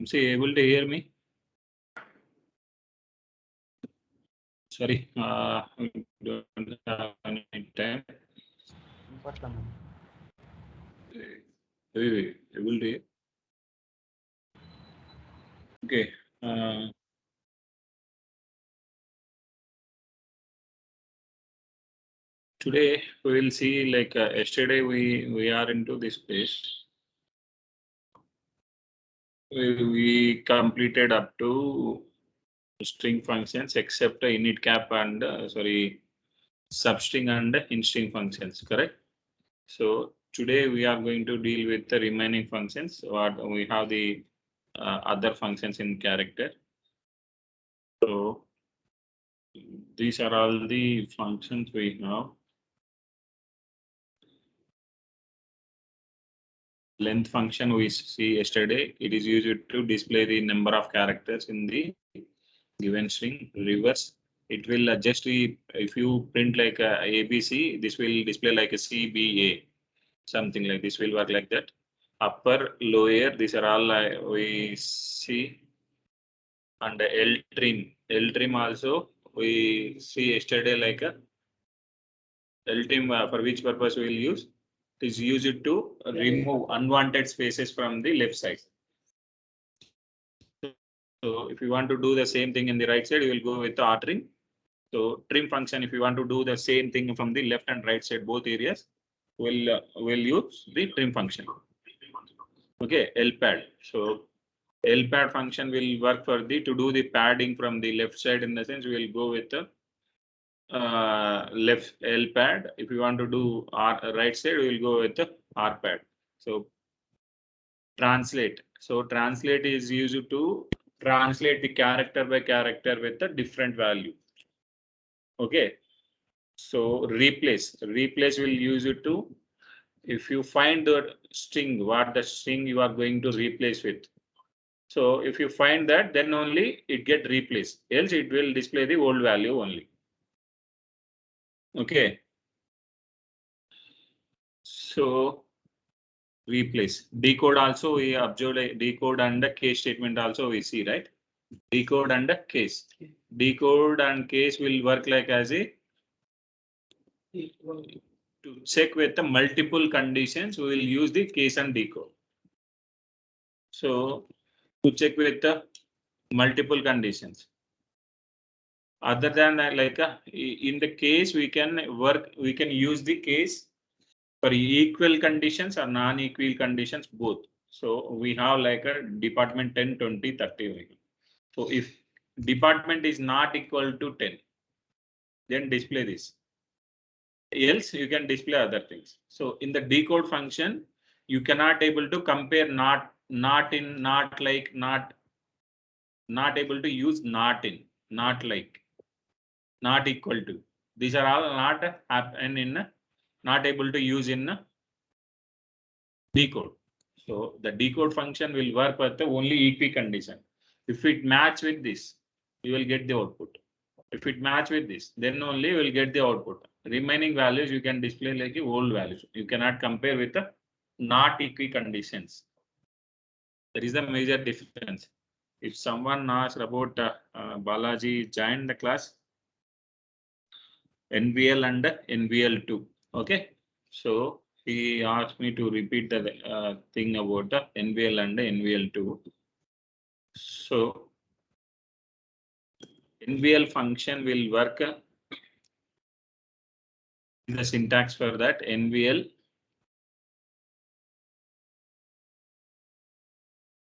MC able to hear me? Sorry, we don't have any time. Able to hear? Okay. Today we will see, like yesterday we are into this page. We completed up to string functions except init cap and substring and instring functions, correct? So today we are going to deal with the remaining functions. What we have the other functions in character. So these are all the functions we have. Length function we see yesterday. It is used to display the number of characters in the given string. Reverse, it will adjust the, if you print like a ABC, this will display like a CBA, something like this will work like that. Upper, lower, these are all we see. And L trim also we see yesterday, like a L trim for which purpose we will use. It is used to remove unwanted spaces from the left side. So if you want to do the same thing in the right side, you will go with the R trim. So trim function, if you want to do the same thing from the left and right side, both areas, will use the trim function. Okay, LPAD. So LPAD function will work for the to do the padding from the left side. In the sense, we will go with the left LPAD. If you want to do right side, we will go with the RPAD. So translate. So translate is used to translate the character by character with a different value. Okay. So replace will use it to, if you find the string, what the string you are going to replace with. So if you find that, then only it get replaced, else it will display the old value only. Okay. So replace, decode also we observed a decode and the case statement also we see, right? Decode and the case. Decode and case will work like as a to check with the multiple conditions, we will use the case and decode. So to check with the multiple conditions. Other than that, like in the case, we can use the case for equal conditions or non-equal conditions both. So we have like a department 10, 20, 30. So if department is not equal to 10, then display this. Else you can display other things. So in the decode function, you cannot able to compare not in, not like, not able to use not in, not like, not equal to. These are all not happen in, not able to use in decode. So the decode function will work with the only equi condition. If it match with this, you will get the output. If it match with this, then only you will get the output. Remaining values you can display like the old values. You cannot compare with the not equi conditions. That is the major difference. If someone asks about Balaji joined the class, NVL and NVL2. Okay, so he asked me to repeat the thing about the NVL and NVL2. So NVL function will work. The syntax for that NVL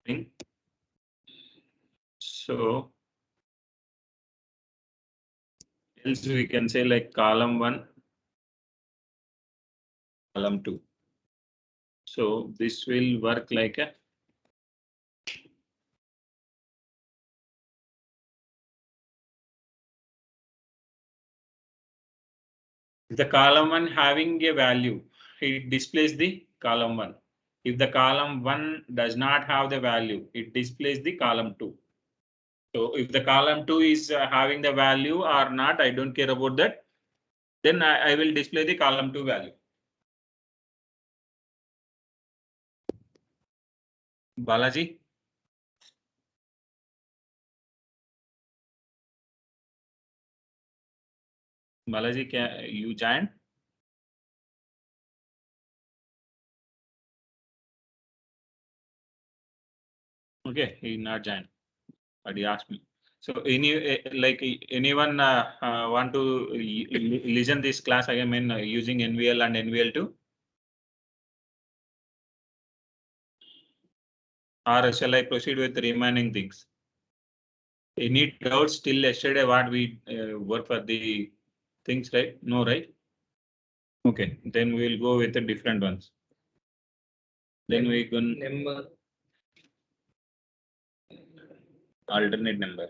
thing. So else we can say like column 1, column 2. So this will work like a the column 1 having a value, it displays the column 1. If the column 1 does not have the value, it displays the column 2. So if the column 2 is having the value or not, I don't care about that. Then I will display the column 2 value. Balaji? Balaji, can you join? Okay, he not joined, but he asked me. So anyone want to listen this class again using NVL and NVL2? Or shall I proceed with the remaining things? Any doubts till yesterday what we work for the things, right? No, right? Okay, then we will go with the different ones. Then we can Number. Alternate number.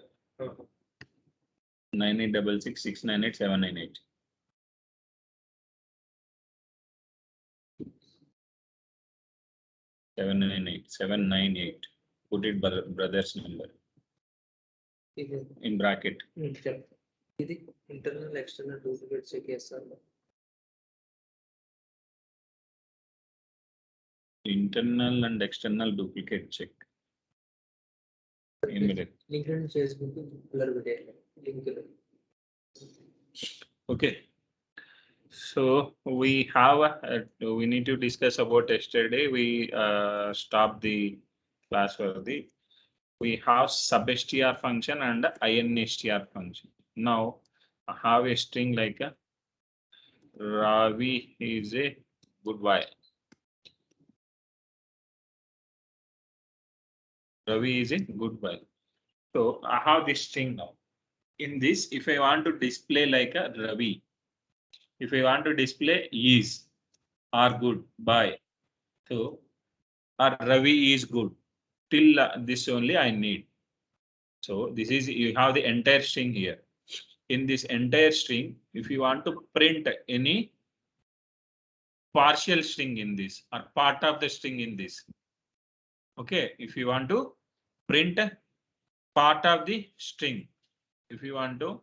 9866698798. Seven nine eight. Put it brother's number in bracket. Internal external duplicate check, yes sir. Internal and external duplicate check. Immediate. Okay. So we have we need to discuss about yesterday. We stopped the class for the. We have sub-str function and instr function. Now I have a string like a Ravi is a goodbye. Ravi is a goodbye. So I have this string now. In this, if I want to display like a Ravi, if I want to display is or good bye, so or Ravi is good till this only I need. So this is you have the entire string here. In this entire string, if you want to print any partial string in this or part of the string in this, okay, if you want to print part of the string, if you want to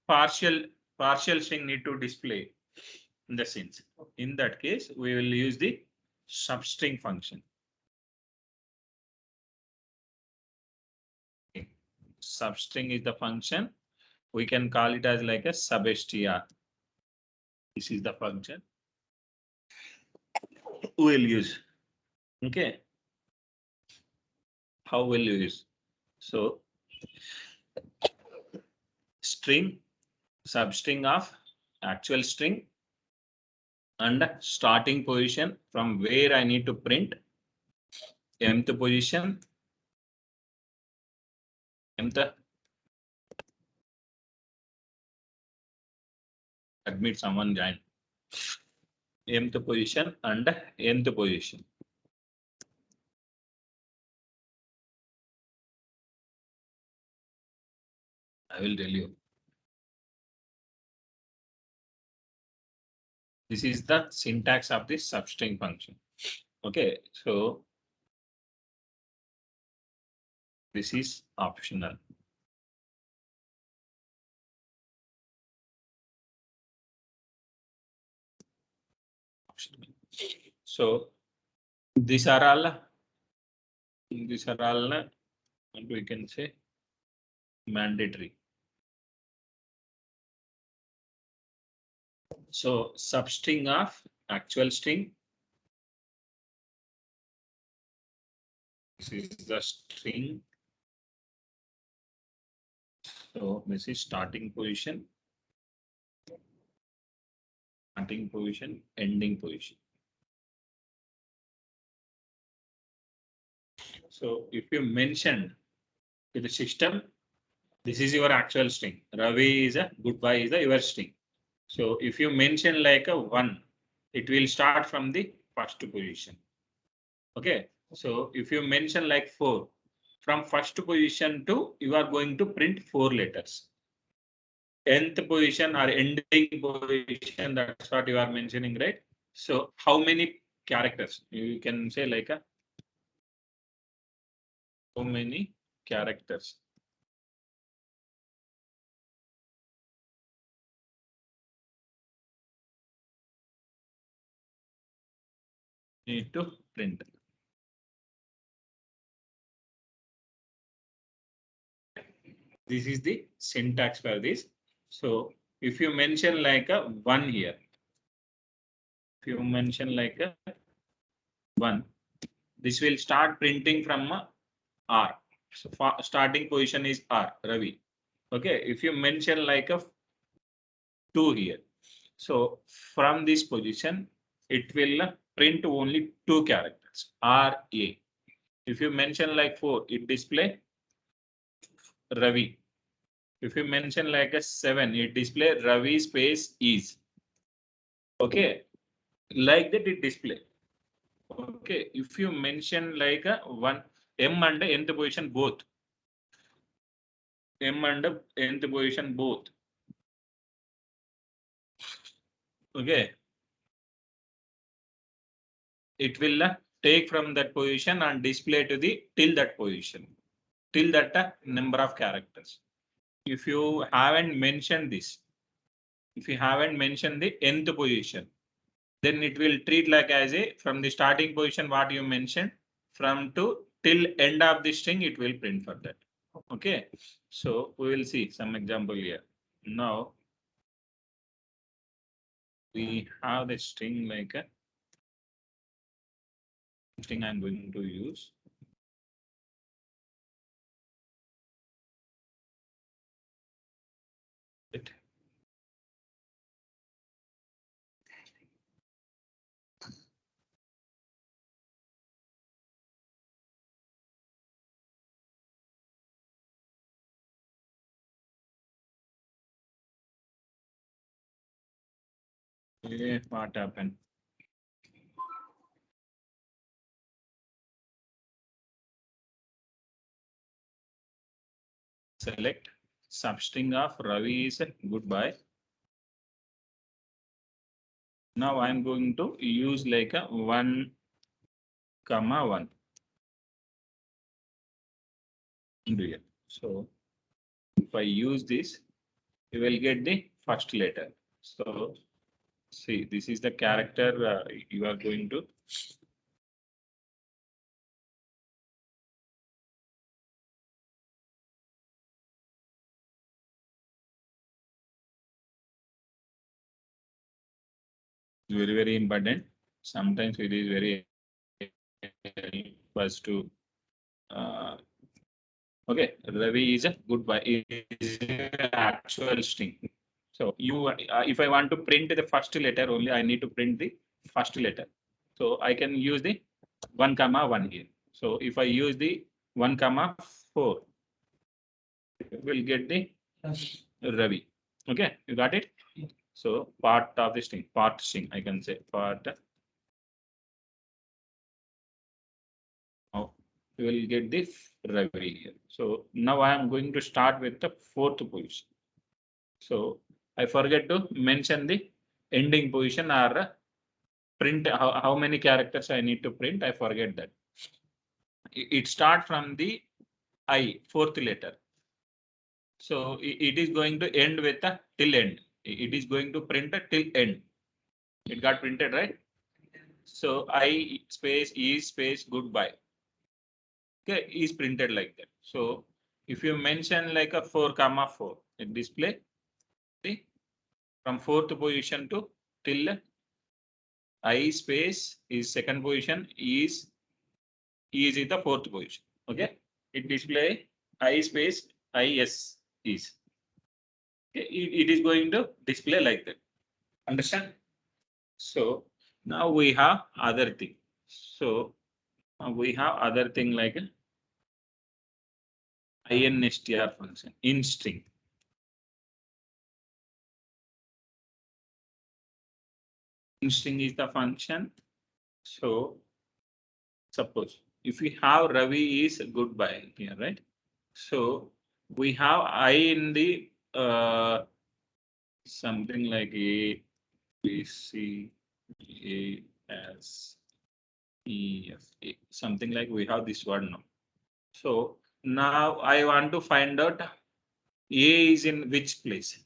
partial string need to display in the sense, in that case we will use the substring function. Okay. Substring is the function, we can call it as like a sub-str. This is the function we will use. Okay, how will you use? So string, substring of actual string and starting position from where I need to print mth position, mth, admit someone join, mth position and nth position. I will tell you. This is the syntax of this substring function. Okay, so this is optional. So these are all what we can say mandatory. So substring of actual string. This is the string. So this is starting position, ending position. So if you mention to the system, this is your actual string. Ravi is a goodbye is your string. So if you mention like a 1, it will start from the first position. Okay. So if you mention like 4, from first position to you are going to print 4 letters. Nth position or ending position, that's what you are mentioning, right? So how many characters? You can say like a how many characters? Need to print. This is the syntax for this. So if you mention like a 1 here, if you mention like a 1, this will start printing from R. So starting position is R, Ravi. Okay, if you mention like a 2 here, so from this position, it will print only 2 characters, R, A. If you mention like 4, it display Ravi. If you mention like a 7, it display Ravi space is. Okay, like that it display. Okay, if you mention like a 1, M and nth position both. M and nth position both. Okay. It will take from that position and display to the till that position, till that number of characters. If you haven't mentioned this, if you haven't mentioned the nth position, then it will treat like as a from the starting position what you mentioned from to till end of the string, it will print for that. Okay, so we will see some example here. Now we have the string like a string I'm going to use. It. What happened? Select substring of Ravi is goodbye. Now I'm going to use like a 1, 1. Here. So if I use this, you will get the first letter. So see, this is the character you are going to. Very, very important. Sometimes it is very first to okay, Ravi is a goodbye is actual string. So you if I want to print the first letter only, I need to print the first letter. So I can use the 1, 1 here. So if I use the 1, 4, we'll get the Ravi. Okay, you got it? So part of the string, part string, I can say part. Now you will get the Ravi here. So now I am going to start with the 4th position. So I forget to mention the ending position or print how many characters I need to print. I forget that. It starts from the I, 4th letter. So it is going to end with a till end. It is going to print a till end. It got printed, right? So I space is space goodbye. Okay, is printed like that. So if you mention like a 4, 4, it display see, from 4th position to till I space is 2nd position is in the 4th position. Okay, it display I space is is. Okay, it is going to display like that. Understand? So now we have other thing. So we have other thing like instr function in string. In string is the function. So suppose if we have Ravi is goodbye here, right? So we have I in the something like A, B, C, A, S, E, F, A, something like we have this word now. So now I want to find out A is in which place.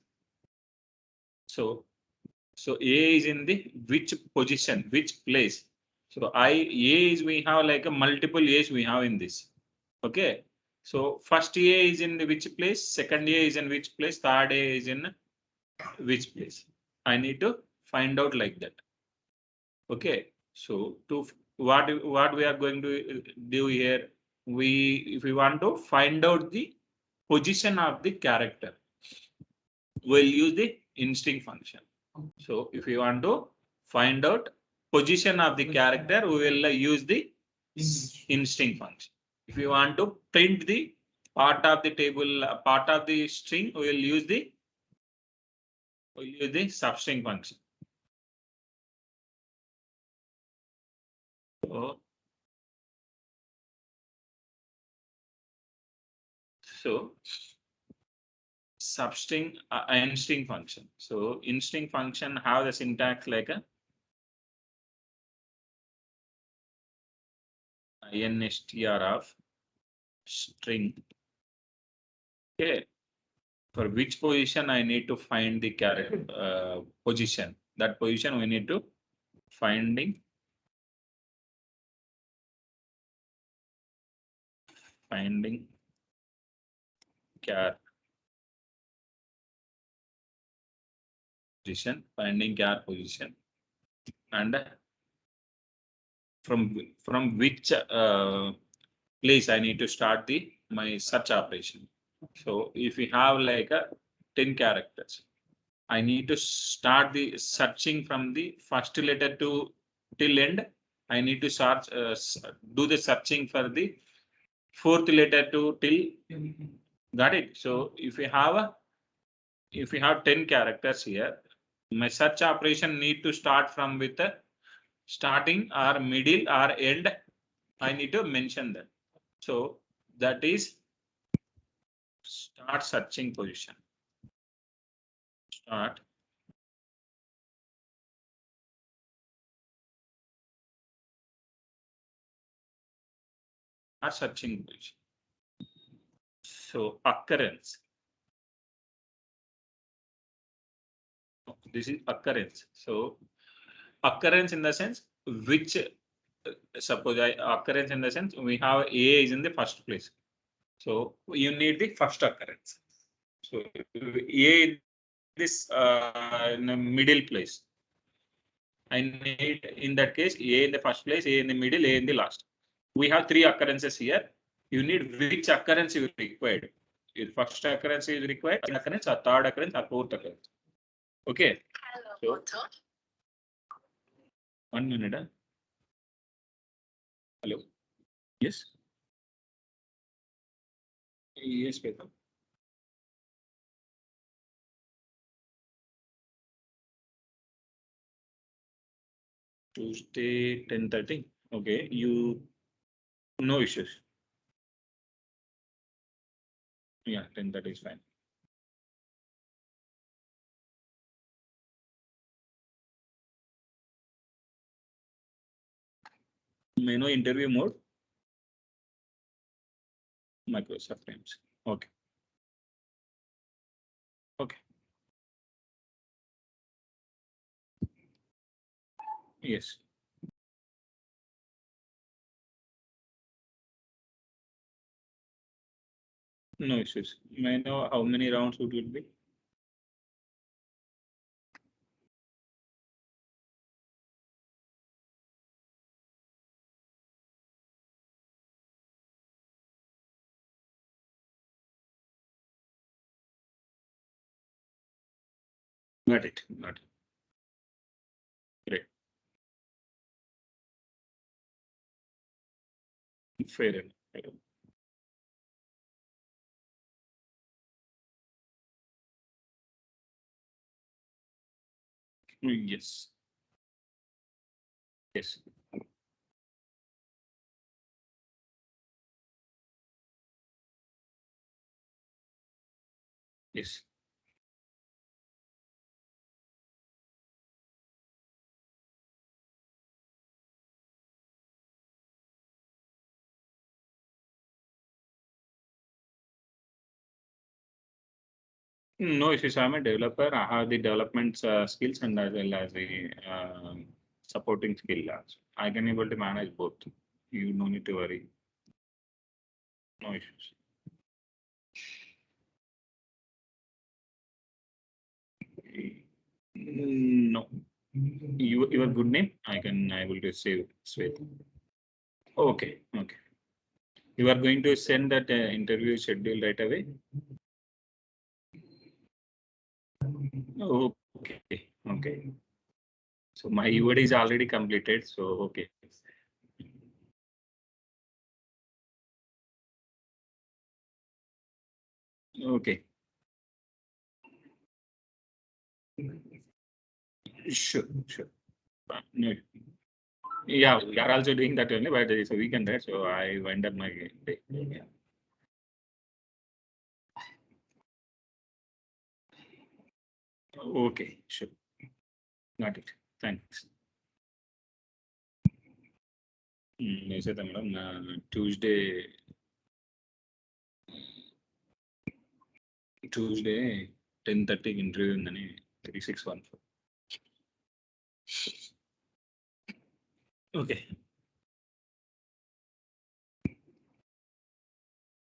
So A is in the which position, which place. So A is we have like a multiple A's we have in this. Okay. So first A is in the which place, second A is in which place, third A is in which place. I need to find out like that. Okay, so what we are going to do here, if we want to find out the position of the character, we'll use the instinct function. So if you want to find out position of the character, we will use the instinct function. If you want to print the part of the table, part of the string, we'll use the substring function. So substring instinct function. So instinct function have the syntax like a instr of string. Okay, for which position I need to find the character position. That position we need to finding char position, finding char position, and from which place I need to start my search operation. So if we have like a 10 characters, I need to start the searching from the first letter to till end. I need to search, do the searching for the fourth letter to till. Got it? So if we have 10 characters here, my search operation need to start from with the starting or middle or end. I need to mention that. So that is start searching position. Start searching position. So occurrence. This is occurrence. So occurrence in the sense which suppose occurrence in the sense we have A is in the first place. So you need the first occurrence. So A this in the middle place. I need in that case A in the first place, A in the middle, A in the last. We have 3 occurrences here. You need which occurrence you required. If first occurrence is required, second occurrence, or third occurrence, or fourth occurrence. Okay. So, 1 minute. Hello. Yes. Yes, Peter. Tuesday 10:30. Okay, no issues. Yeah, 10:30 is fine. May know interview mode. Microsoft Teams. Okay. Okay. Yes. No issues. May I know how many rounds it will be? Got it. Got it. Great. Fair enough. Fair enough. Yes. Yes. Yes. No issues. I'm a developer. I have the development skills and as well as the supporting skill. I can able to manage both. You no need to worry. No issues. No. Your good name? I will just save Sweta. Okay. Okay. You are going to send that interview schedule right away? Okay. Okay. So my UID is already completed. So, okay. Okay. Sure. Sure. No. Yeah, we are also doing that only, but it's a weekend, right? So I wind up my day. Yeah. Okay, sure. Got it. Thanks. Nishita madam, Tuesday 10:30 interview ఉందని 3614. Okay.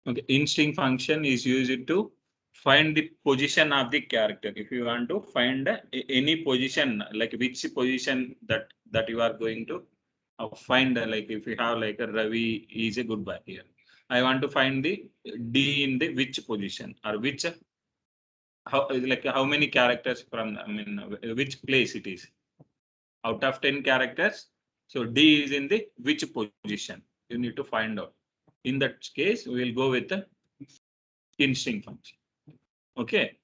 Okay. Instinct function is used to find the position of the character. If you want to find any position, like which position that you are going to find, like if you have like a Ravi is a good guy here. I want to find the D in the which position or which how many characters from, I mean, which place it is out of 10 characters. So D is in the which position you need to find out. In that case, we will go with the instinct function. Okay.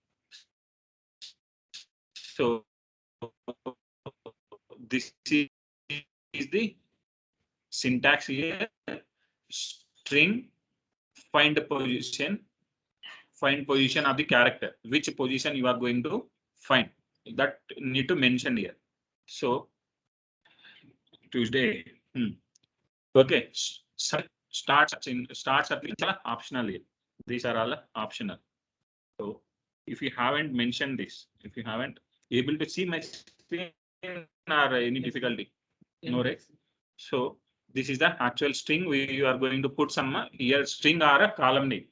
So this is the syntax here. String, find the find position of the character, which position you are going to find, that need to mention here. So Tuesday. Okay. Starts at least optional here. These are all optional. So if you haven't mentioned this, if you haven't able to see my screen or any difficulty, no, right? So this is the actual string. We are going to put some here string or a column name.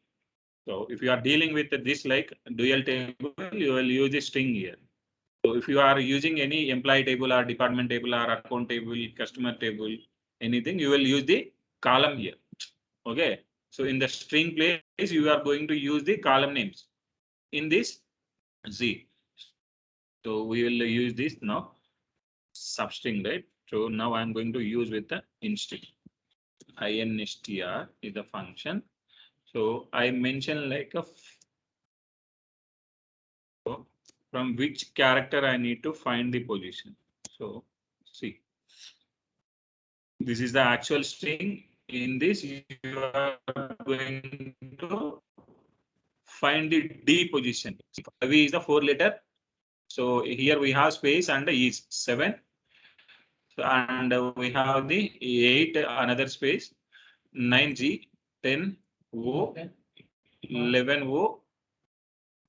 So if you are dealing with this like dual table, you will use a string here. So if you are using any employee table or department table or account table, customer table, anything, you will use the column here. Okay. So in the string place, you are going to use the column names in this Z. So we will use this now substring, right? So now I'm going to use with the instinct. INSTR is the function. So I mentioned like from which character I need to find the position. So see, this is the actual string. In this, you are going to find the D position. V is the 4-letter. So here we have space and is 7. And we have the 8, another space, 9G, 10 O, 11 O,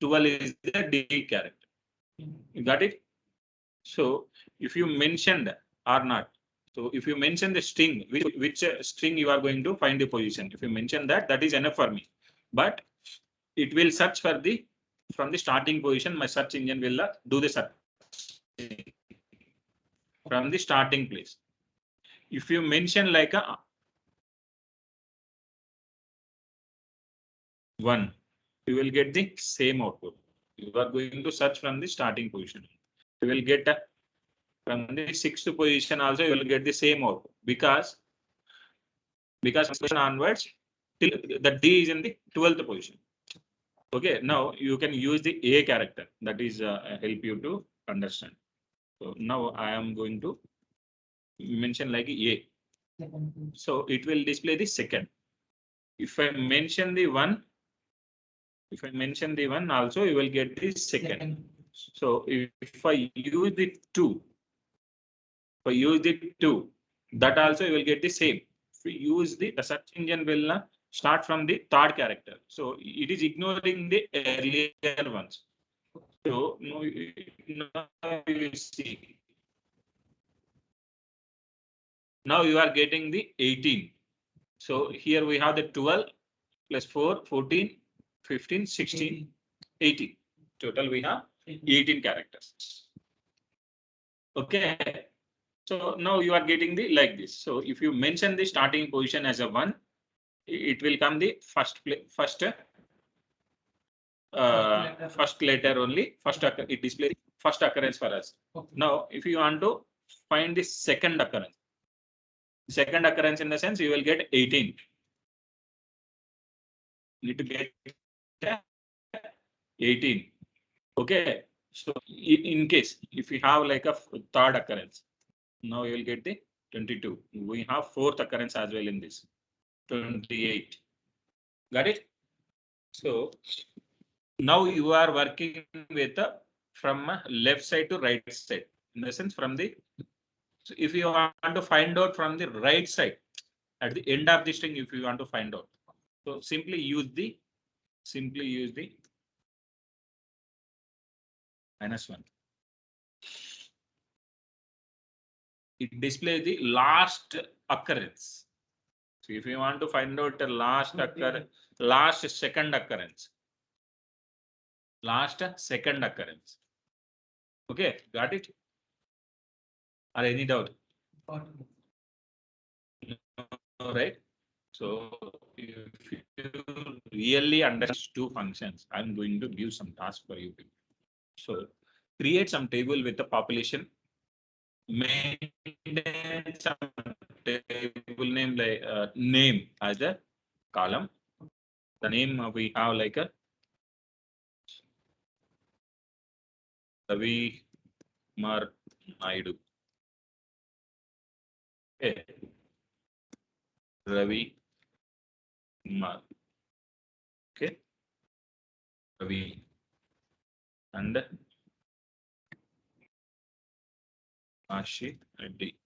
12 is the D character. You got it? So if you mentioned or not, so if you mention the string, which string you are going to find the position, if you mention that, that is enough for me. But it will search for the from the starting position. My search engine will do the search from the starting place. If you mention like a 1, you will get the same output. You are going to search from the starting position. You will get from the 6th position also, you will get the same output because onwards till the D is in the 12th position. Okay, now you can use the A character. That is help you to understand. So now I am going to mention like A. So it will display the second. If I mention the 1, also, you will get the second. So if I use the 2, that also you will get the same. If we use the search engine will start from the 3rd character. So it is ignoring the earlier ones. So now you see. Now you are getting the 18. So here we have the 12 plus 4, 14, 15, 16, 18. Total we have 18 characters. Okay. So now you are getting the like this. So if you mention the starting position as a 1, it will come the first letter only. It displays the first occurrence for us. Okay. Now, if you want to find the second occurrence in the sense you will get 18. Need to get 18. Okay. So in case if you have like a third occurrence, now you will get the 22. We have fourth occurrence as well in this 28. Got it? So now you are working with from left side to right side. In the sense from the, so if you want to find out from the right side at the end of the string, if you want to find out, so simply use the -1. It displays the last occurrence. So if you want to find out the last second occurrence. Okay, got it? Or any doubt? All right. So if you really understand two functions, I'm going to give some task for you. So create some table with the population. Maintain some table name like name as a column. The name we have like a Ravi Kumar Naidu. Okay. Ravi Kumar. Okay. Ravi and Ashi Reddy.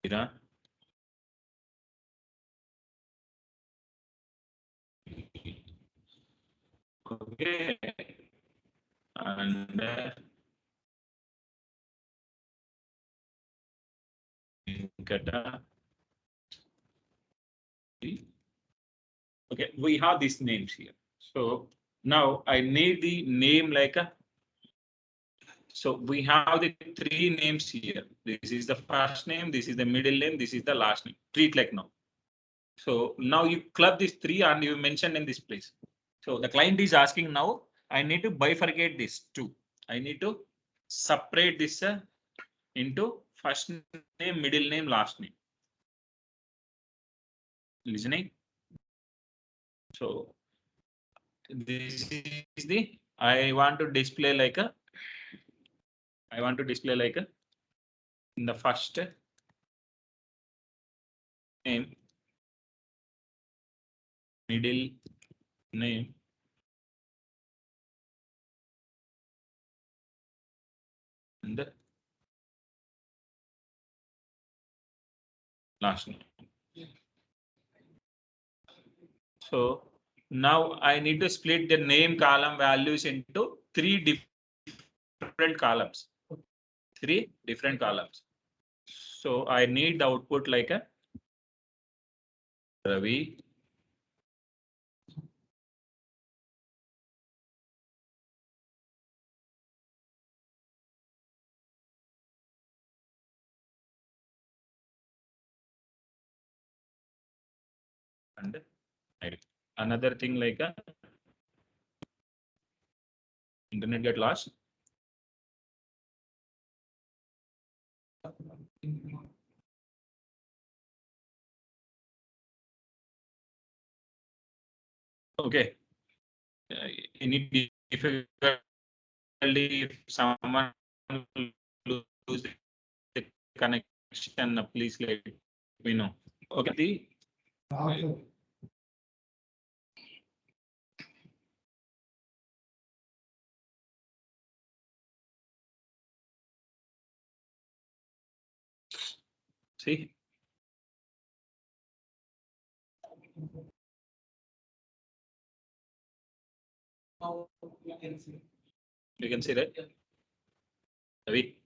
Ira. Okay. And Venkata. Okay, we have these names here. So now I need the name like a. So we have the three names here. This is the first name, this is the middle name, this is the last name. Treat like now. So now you club these three and you mention in this place. So the client is asking now, I need to bifurcate this two. I need to separate this into first name, middle name, last name. Listening. So this is the, I want to display like a in the first name, middle name, and the last name. So now I need to split the name column values into three different columns. Three different columns. So I need the output like a Ravi. And another thing like a internet get lost. Okay. Any difficulty if someone lose the connection, please let me know. Okay. See. You can see that. Ravi.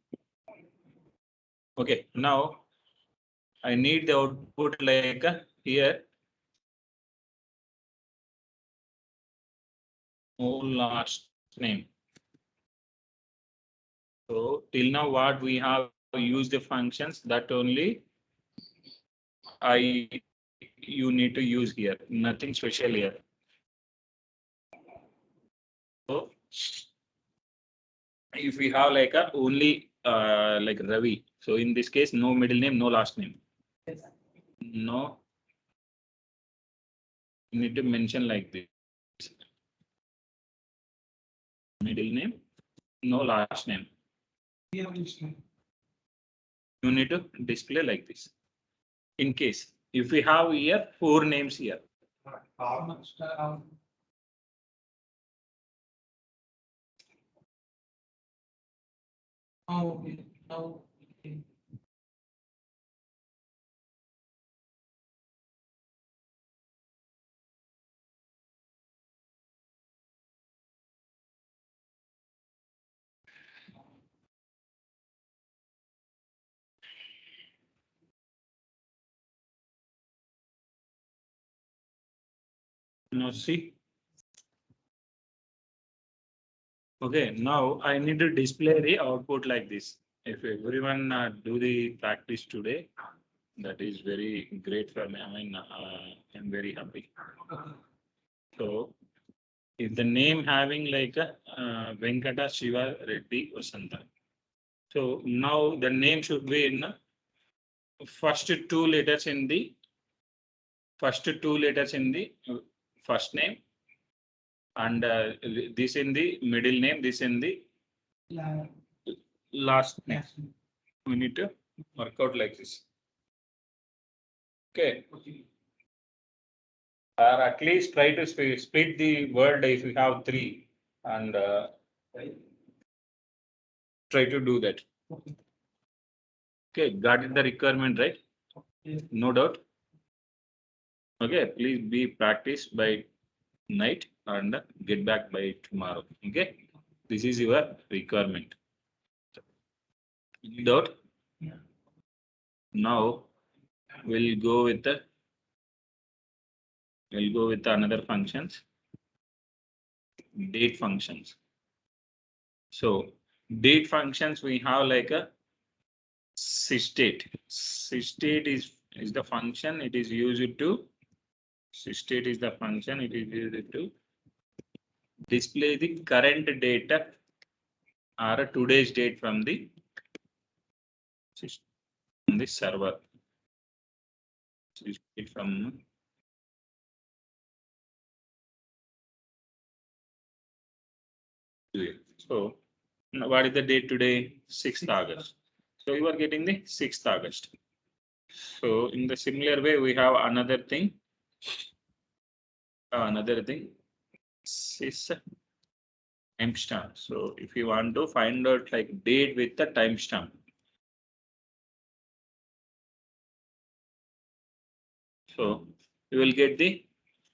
Okay, now I need the output like here. no last name. So till now what we have used the functions that only you need to use here, nothing special here. So if we have like a only like Ravi, so in this case no middle name, no last name. No, you need to mention like this. Middle name, no last name. You need to display like this. In case if we have here 4 names here. Now see. Okay, now I need to display the output like this. If everyone do the practice today, that is very great for me. I mean, I'm very happy. So if the name having like a Venkata Shiva Reddy Vasanta. So now the name should be in first 2 letters in the first first name, and this in the middle name, this in the last name. We need to work out like this. Okay. Or at least try to split the word if you have 3 and try to do that. Okay, got it the requirement, right? No doubt. Okay, please be practice by night and get back by tomorrow. Okay, this is your requirement. Doubt. Now we'll go with another functions, date functions. So date functions we have like a sysdate. Sysdate is the function. It is used to sysdate is the function. It is used to display the current data or today's date from the server. Sysdate from so what is the date today? 6th August. So you are getting the 6th August. So in the similar way, we have another thing. Is timestamp. So if you want to find out like date with the timestamp. So you will get the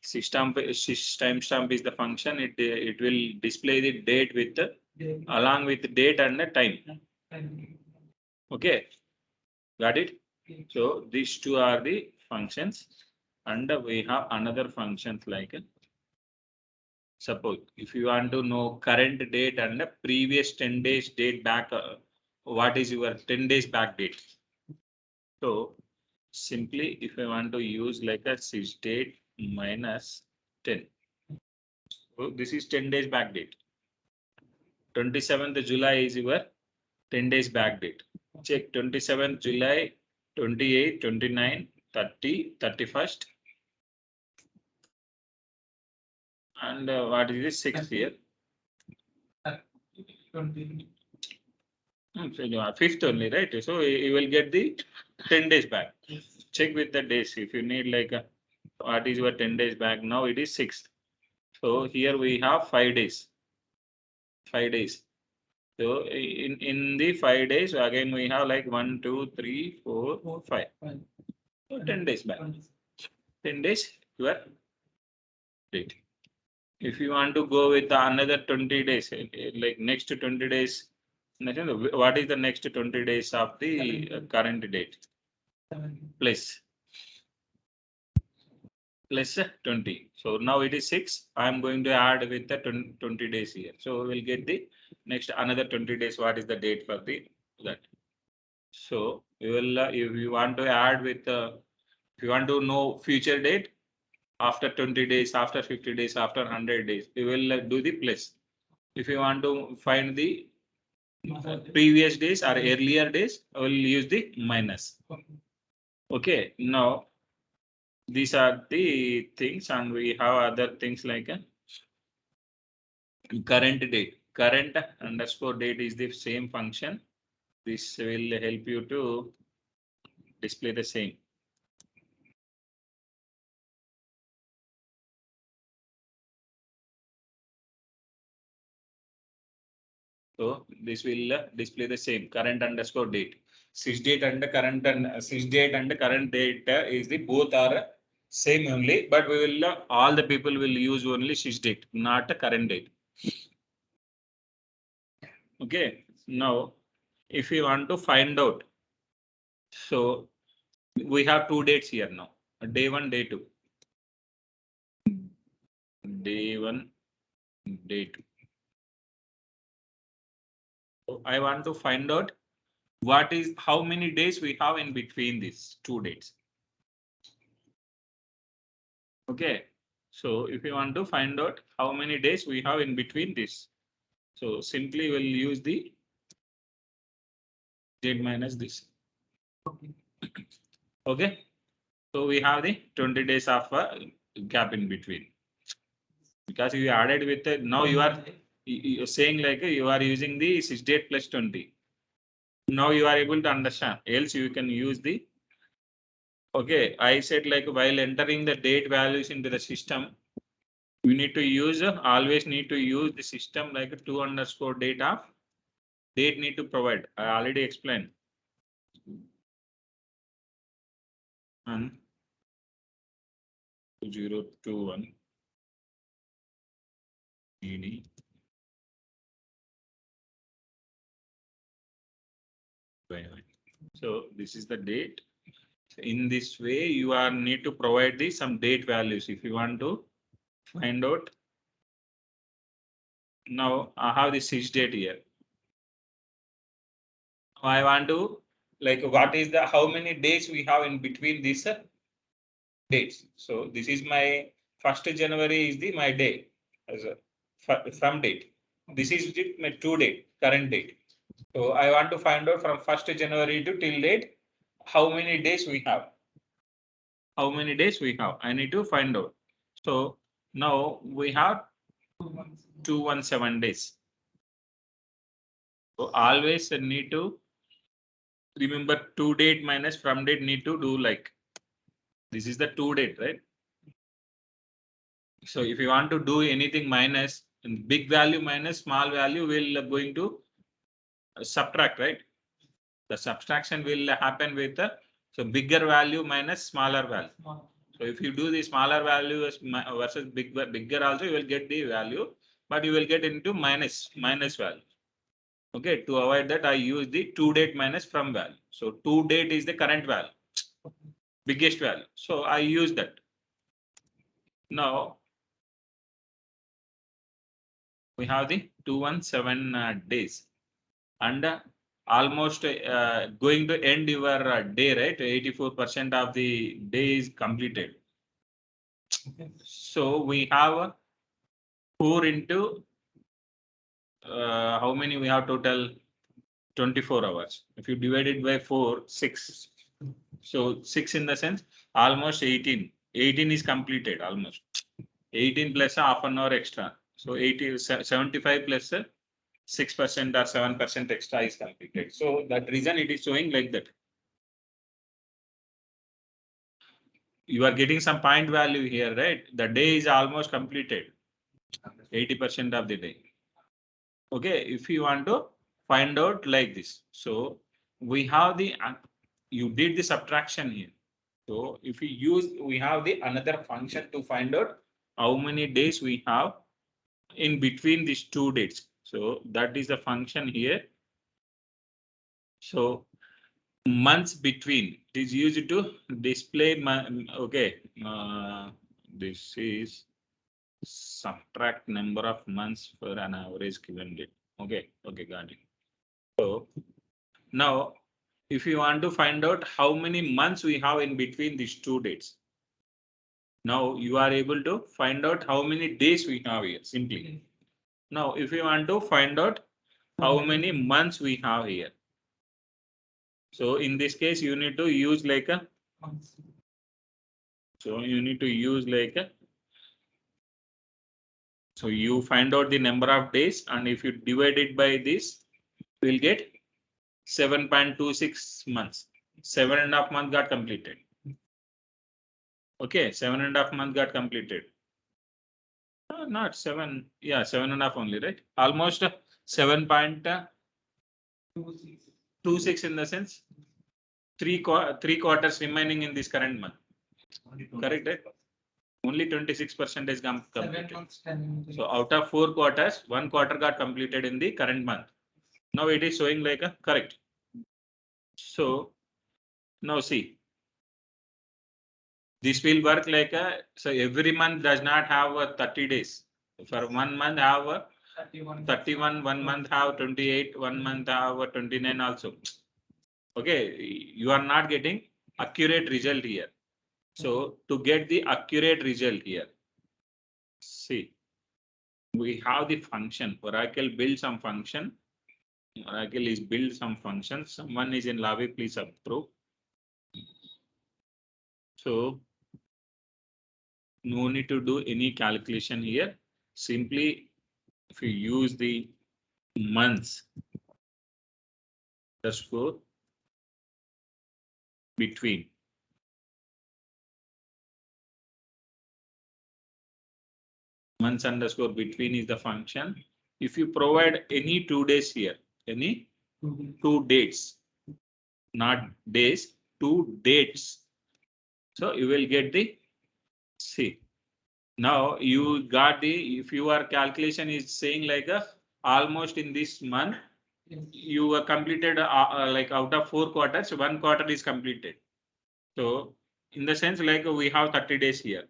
timestamp is the function. It will display the date with the along with the date and the time. Okay, got it? So these 2 are the functions, and we have another functions like suppose if you want to know current date and the previous 10 days date back, what is your 10 days back date? So simply if I want to use like a sysdate minus 10. So this is 10 days back date. 27th July is your 10 days back date. Check 27th July, 28, 29, 30, 31st. And what is this 6th here? 5th only, right? So you will get the 10 days back. Check with the days. If you need like what is your 10 days back? Now it is 6th. So here we have 5 days. 5 days. So in the 5 days, again we have like 1, 2, 3, 4, 5. So 10 days back. 10 days your date. If you want to go with another 20 days, like next 20 days, what is the next 20 days of the current date? Place. plus 20. So now it is 6. I am going to add with the 20 days here. So we'll get the next another 20 days. What is the date for the that? So we will if you want to add with if you want to know future date after 20 days, after 50 days, after 100 days, we will do the plus. If you want to find the previous days or earlier days, I will use the minus. Okay, now these are the things, and we have other things like a current date. Current underscore date is the same function. This will help you to display the same. So this will display the same current underscore date. Sysdate and the current and sysdate and the current date is the both are same only, but we will all the people will use only sysdate, not a current date. Okay, now if you want to find out, so we have two dates here now, day 1, day 2. Day 1, day 2. So I want to find out what is how many days we have in between these two dates. Okay, so if you want to find out how many days we have in between this, so simply we'll use the z minus this. Okay, so we have the 20 days of gap in between, because you added with now you're saying like you are using the sysdate plus 20. Now you are able to understand, else you can use the. Okay, I said like while entering the date values into the system, we need to use always need to use the system like a 2 underscore data. Date need to provide. I already explained. And 2021 ED. So this is the date. In this way, you are need to provide the some date values if you want to find out. Now I have the sysdate here. I want to like what is the how many days we have in between these dates. So this is my 1st January is the my day as a from date. This is my to date current date. So I want to find out from 1st January to till date how many days we have. How many days we have? I need to find out. So now we have 217 days. So always need to remember to date minus from date need to do like this is the to date, right? So if you want to do anything minus big value minus small value will going to subtract, right? The subtraction will happen with the so bigger value minus smaller value. So if you do the smaller value versus bigger also you will get the value, but you will get into minus value. Okay, to avoid that I use the to date minus from value. So to date is the current value, biggest value. So I use that. Now we have the 217 days and almost going to end your day, right? 84% of the day is completed. So we have 4 into how many we have total 24 hours. If you divide it by 4, 6. So 6 in the sense almost 18. 18 is completed almost. 18 plus half an hour extra. So 75 plus 6% or 7% extra is completed. So that reason it is showing like that. You are getting some point value here, right? The day is almost completed. 80% of the day. Okay, if you want to find out like this. So we have the you did the subtraction here. So if we use we have the another function to find out how many days we have in between these two dates. So that is the function here. So months between it is used to display okay this is subtract number of months for an average given date. Okay, got it. So now, if you want to find out how many months we have in between these two dates, now you are able to find out how many days we have here simply. Now, if you want to find out how many months we have here, so in this case, you need to use like a. So you need to use like a. So you find out the number of days, and if you divide it by this, you will get 7.26 months. 7.5 months got completed. Okay, 7.5 months got completed. Not 7, yeah, 7.5 only, right? Almost 7.26 in the sense three quarters remaining in this current month. Correct, right? Only 26% is completed. So out of 4 quarters, 1 quarter got completed in the current month. Now it is showing like a correct. So now see. This will work like a, so every month does not have a 30 days. For 1 month have a 31, 1 month have 28, 1 month have a 29 also. Okay, you are not getting accurate result here. So to get the accurate result here, see, we have the function. Oracle build some function. Oracle is build some functions. Someone is in lobby, please approve. So no need to do any calculation here. Simply, if you use the months underscore between, months underscore between is the function. If you provide any 2 days here, any 2 dates, not days, 2 dates. So you will get the, see, now you got the, if your calculation is saying like a almost in this month, you are completed like out of 4 quarters, 1 quarter is completed. So in the sense like we have 30 days here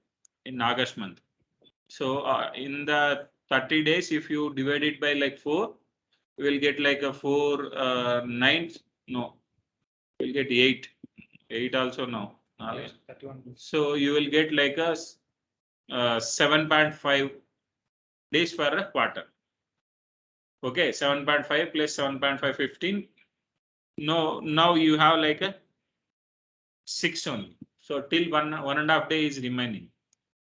in August month. So in the 30 days, if you divide it by like 4, you will get like a 4 9. No, you will get 8. 8 also no. So you will get like a 7.5 days for a quarter. Okay, 7.5 plus 7.5, 15. No, now you have like a 6 only. So till 1.5 day is remaining.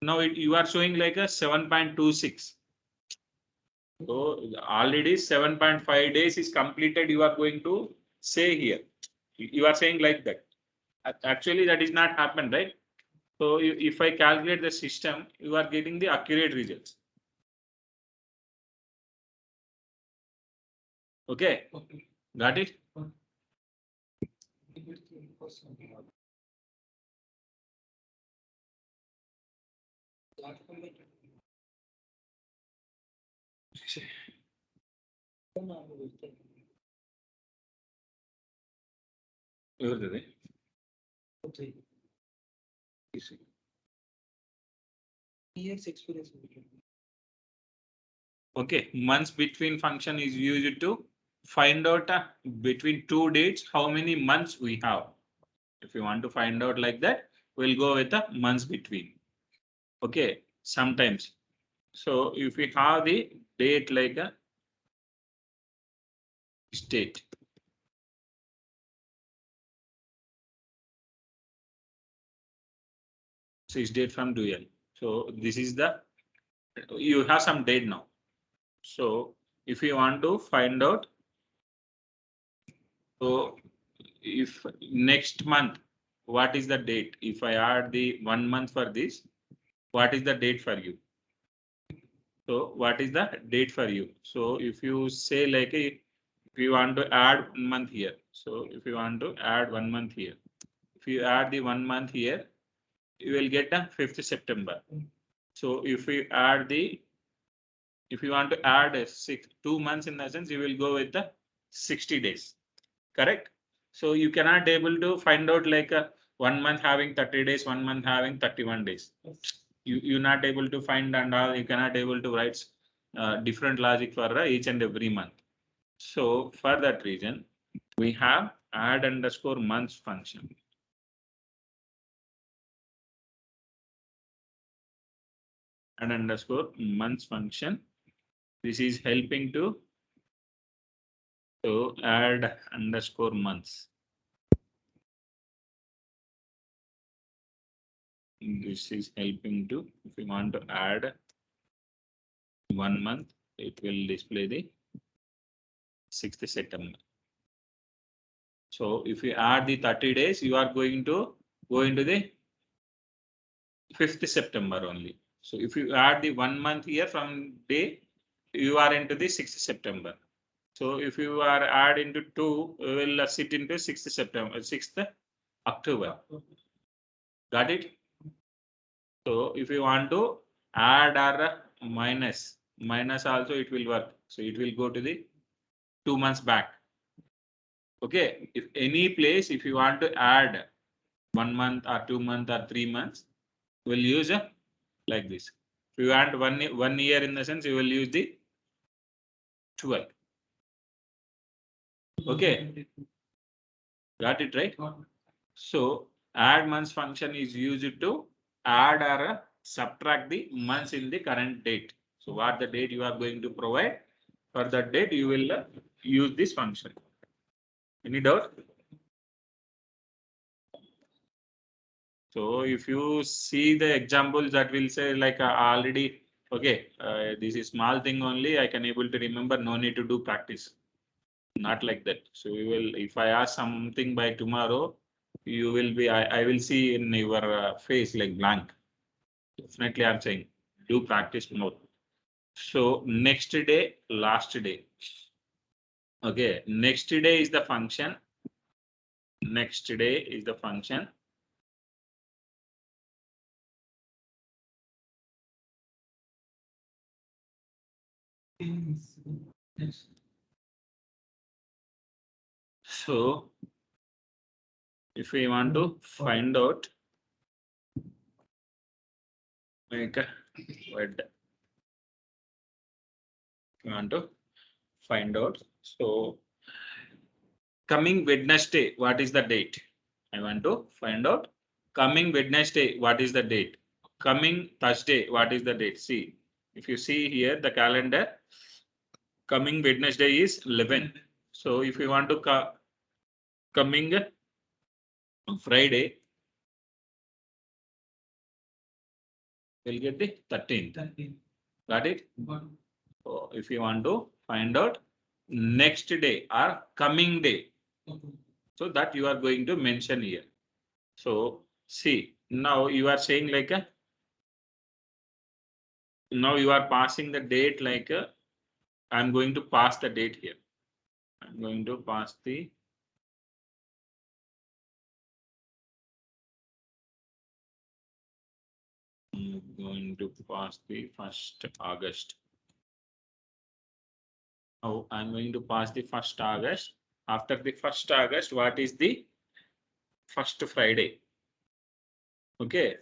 Now you are showing like a 7.26. So already 7.5 days is completed. You are going to say here. You are saying like that. Actually, that is not happened, right? So if I calculate the system, you are getting the accurate results. Okay, got it? Years experience. Okay, months between function is used to find out between 2 dates how many months we have. If you want to find out like that, we'll go with the months between. Okay, sometimes. So if we have the date like a state. So it's date from dual. So this is the, you have some date now. So if you want to find out, so if next month, what is the date? If I add the 1 month for this, what is the date for you? So what is the date for you? So if you say like if you want to add 1 month here. So if you want to add 1 month here, if you add the 1 month here, you will get a 5th September. So if we add the, if you want to add 2 months in the sense, you will go with the 60 days, correct? So you cannot be able to find out like 1 month having 30 days, 1 month having 31 days. you're not able to find and all, you cannot able to write different logic for each and every month. So for that reason, we have add underscore months function. Add underscore months function. This is helping to add underscore months. This is helping to, if you want to add 1 month, it will display the 6th September. So if you add the 30 days, you are going to go into the 5th September only. So if you add the 1 month here from day, you are into the 6th September. So if you are add into 2, you will sit into 6th September, 6th October. Got it? So if you want to add or minus also it will work. So it will go to the 2 months back. Okay, if any place, if you want to add 1 month or 2 months or 3 months, we'll use like this. If you want 1 year in the sense, you will use the 12. Okay, got it right? So add months function is used to add or subtract the months in the current date. So what the date you are going to provide, for that date you will use this function. Any doubt? So if you see the examples that will say like already, okay, this is small thing only, I can able to remember, no need to do practice. Not like that. So we will, if I ask something by tomorrow, you will be, I will see in your face like blank. Definitely I'm saying, do practice more. So next day, last day. Okay, next day is the function. Next day is the function. So if we want to find out, make a word. We want to find out. So coming Wednesday, what is the date? I want to find out. Coming Wednesday, what is the date? Coming Thursday, what is the date? See, if you see here the calendar, coming Wednesday is 11. So if you want to coming Friday, we'll get the 13th. Got it? So if you want to find out next day or coming day, so that you are going to mention here. So see, now you are saying like now you are passing the date like I'm going to pass the date here. I'm going to pass the I'm going to pass the 1st August. Oh, I'm going to pass the 1st August. After the 1st August, what is the first Friday? Okay,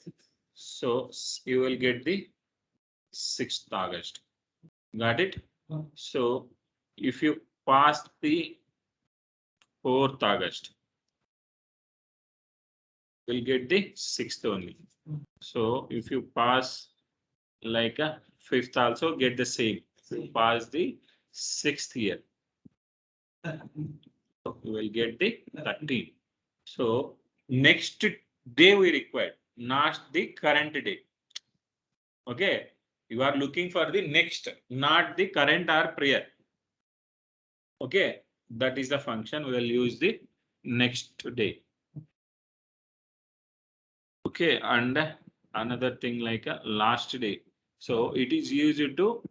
so you will get the 6th August. Got it? So if you pass the 4th August, we'll get the 6th only. So if you pass like a 5th also get the same. So pass the 6th year. So you will get the 13. So next day we require, not the current day. Okay, you are looking for the next, not the current or prior. Okay, that is the function. We will use the next day. Okay, and another thing like a last day. So it is used to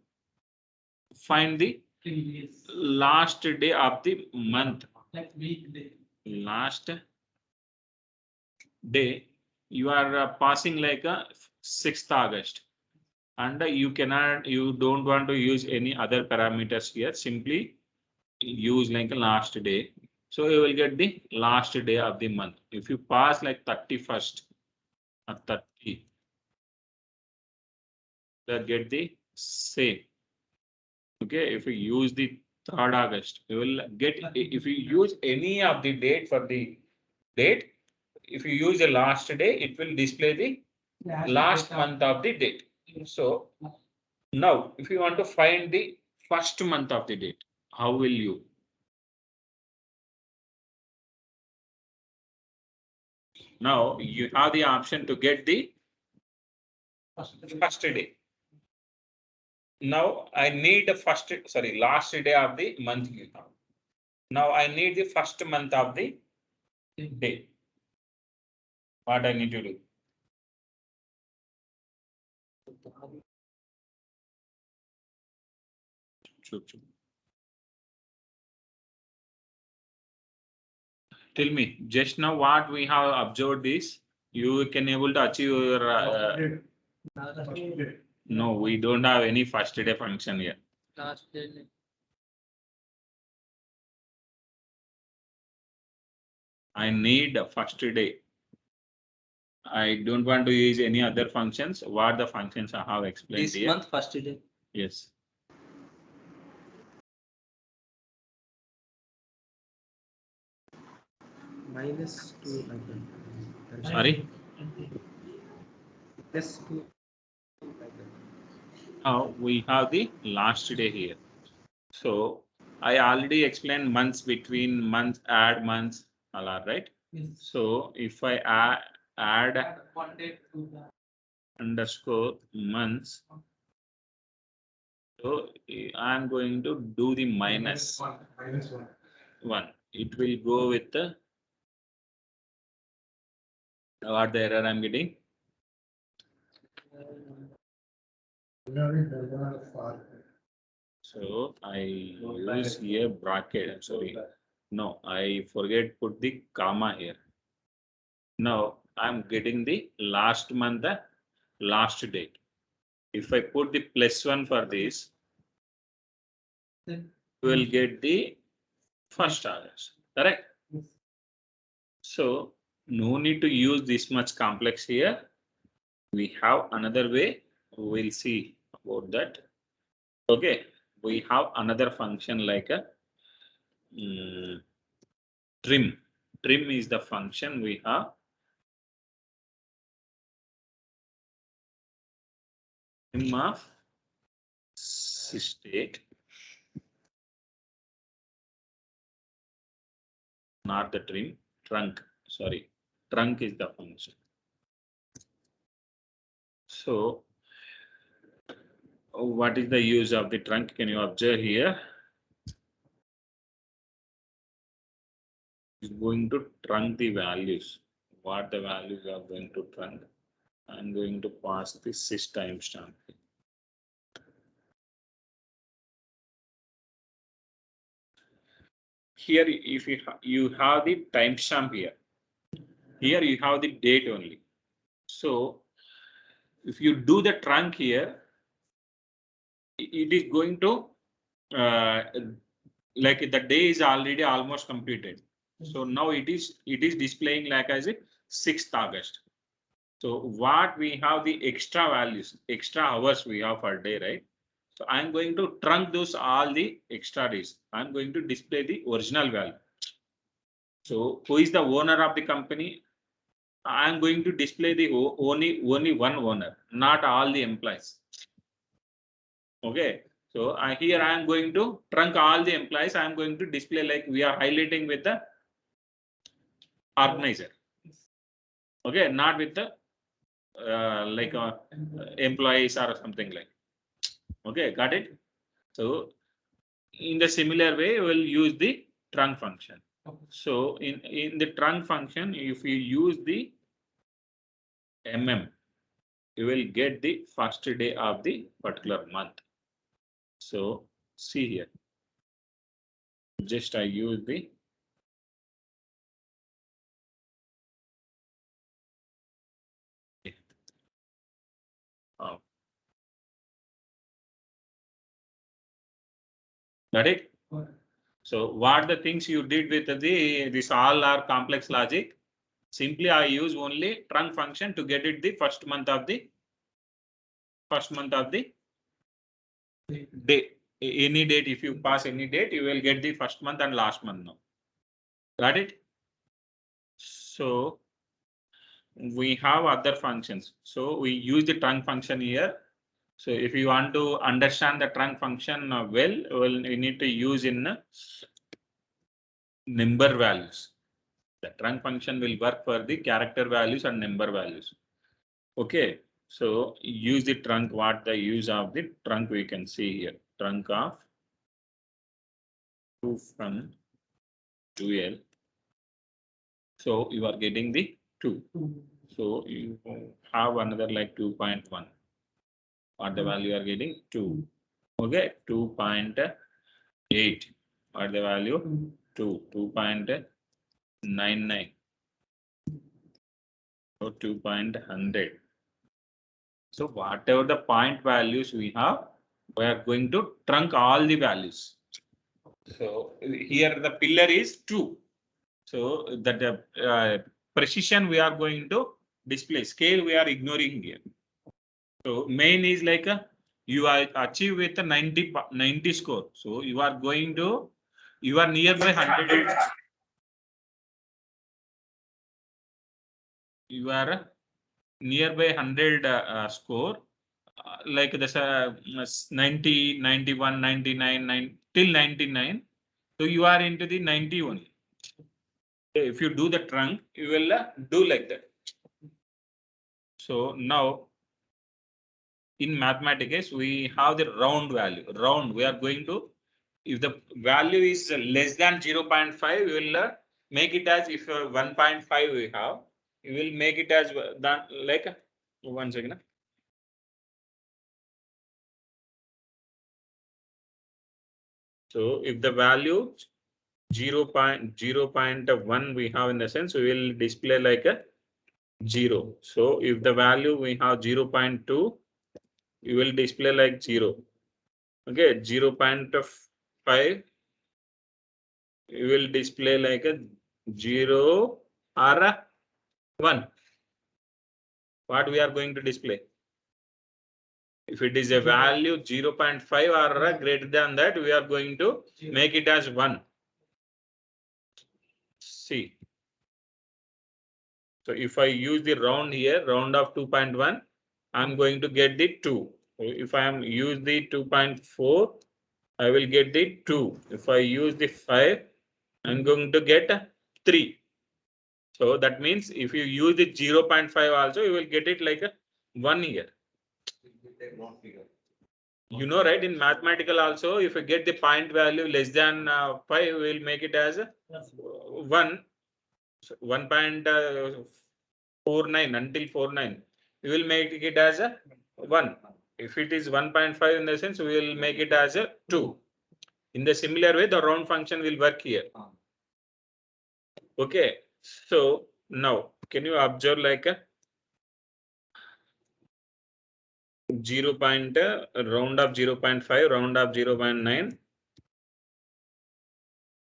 find the last day of the month. Like weekday. Last day, you are passing like a 6th August. And you don't want to use any other parameters here. Simply use like a last day. So you will get the last day of the month. If you pass like 31st or 30, get the same. Okay, if you use the 3rd August, you will get, if you use any of the date for the date, if you use the last day, it will display the last month of the date. So now, if you want to find the first month of the date, how will you? Now you have the option to get the first day. Now I need the last day of the month. Now I need the first month of the day. What I need to do? Tell me, just now what we have observed is you can able to achieve your. No, we don't have any first day function here. Last day. I need a first day. I don't want to use any other functions. What the functions I have explained This here. month first day. Yes. -2. Sorry. +2. Now we have the last day here. So I already explained months, between months, add months, all are right. Yes. So if I add 1 day, 2 underscore months, so I'm going to do the minus one. It will go with the what the error I'm getting. So I use here bracket. I'm sorry. No, I forget put the comma here. Now I'm getting the last month, the last date. If I put the +1 for this, Then we'll get the 1st August, correct? So no need to use this much complex here. We have another way. We'll see about that. Okay, we have another function like a trim. Trim is the function we have. Trim of state, not the trim, trunk. Sorry, trunk is the function. So what is the use of the trunk? Can you observe here? Is going to trunk the values. What the values are going to trunk? I'm going to pass the sys timestamp. Here, if you have the timestamp here you have the date only. So if you do the trunk here, it is going to like the day is already almost completed. So now it is displaying like as a 6th August. So what we have the extra values, extra hours we have per day, right? So I'm going to trunk those all the extra days. I'm going to display the original value. So who is the owner of the company? I'm going to display the only one owner, not all the employees. Okay. So here I am going to trunk all the employees. I am going to display like we are highlighting with the organizer. Okay, not with the like employees or something like. Okay, got it. So in the similar way, we'll use the trunk function. So in the trunk function, if you use the you will get the first day of the particular month. So see here. Just I use the got it. So what the things you did with this all are complex logic. Simply I use only trunk function to get it the first month of the first month of the day. Any date, if you pass any date, you will get the first month and last month now. Got it? So we have other functions. So we use the trunc function here. So if you want to understand the trunc function well, we need to use in number values. The trunc function will work for the character values and number values. Okay, so use the trunc. What the use of the trunc we can see here. Trunc of 2 from 2L. So you are getting the 2. So you have another like 2.1. What the value you are getting? 2. Okay, 2.8. What the value? 2. 2.99. So 2.100. So whatever the point values we have, we are going to trunc all the values. So here the pillar is 2. So that precision we are going to display. Scale we are ignoring here. So main is like you are achieve with a 90 score. So you are going to, you are nearby 100. You are nearby 100 score. Like this 90, 91, 99, 9 till 99. So you are into the 90 only. If you do the trunc, you will do like that. So now in mathematics, we have the round value. Round, we are going to, if the value is less than 0.5, we will make it as if 1.5 we have, we will make it as that like 1 second. So if the value 0.1 we have in the sense, we will display like a 0. So if the value we have 0.2, we will display like 0. Okay, 0.5, we will display like a 0 or a 1. What we are going to display? If it is a value 0.5 or greater than that, we are going to make it as 1. See. So if I use the round here, round of 2.1, I'm going to get the 2. If I am use the 2.4, I will get the 2. If I use the 5, I'm going to get 3. So that means if you use the 0.5 also, you will get it like a 1 here. You know, right? In mathematical also, if you get the point value less than 5, we will make it as 1. 1.49 until 49. We will make it as a 1. If it is 1.5 in the sense, we will make it as a 2. In the similar way, the round function will work here. Okay. So now, can you observe like a 0. round of 0.5, round of 0.9?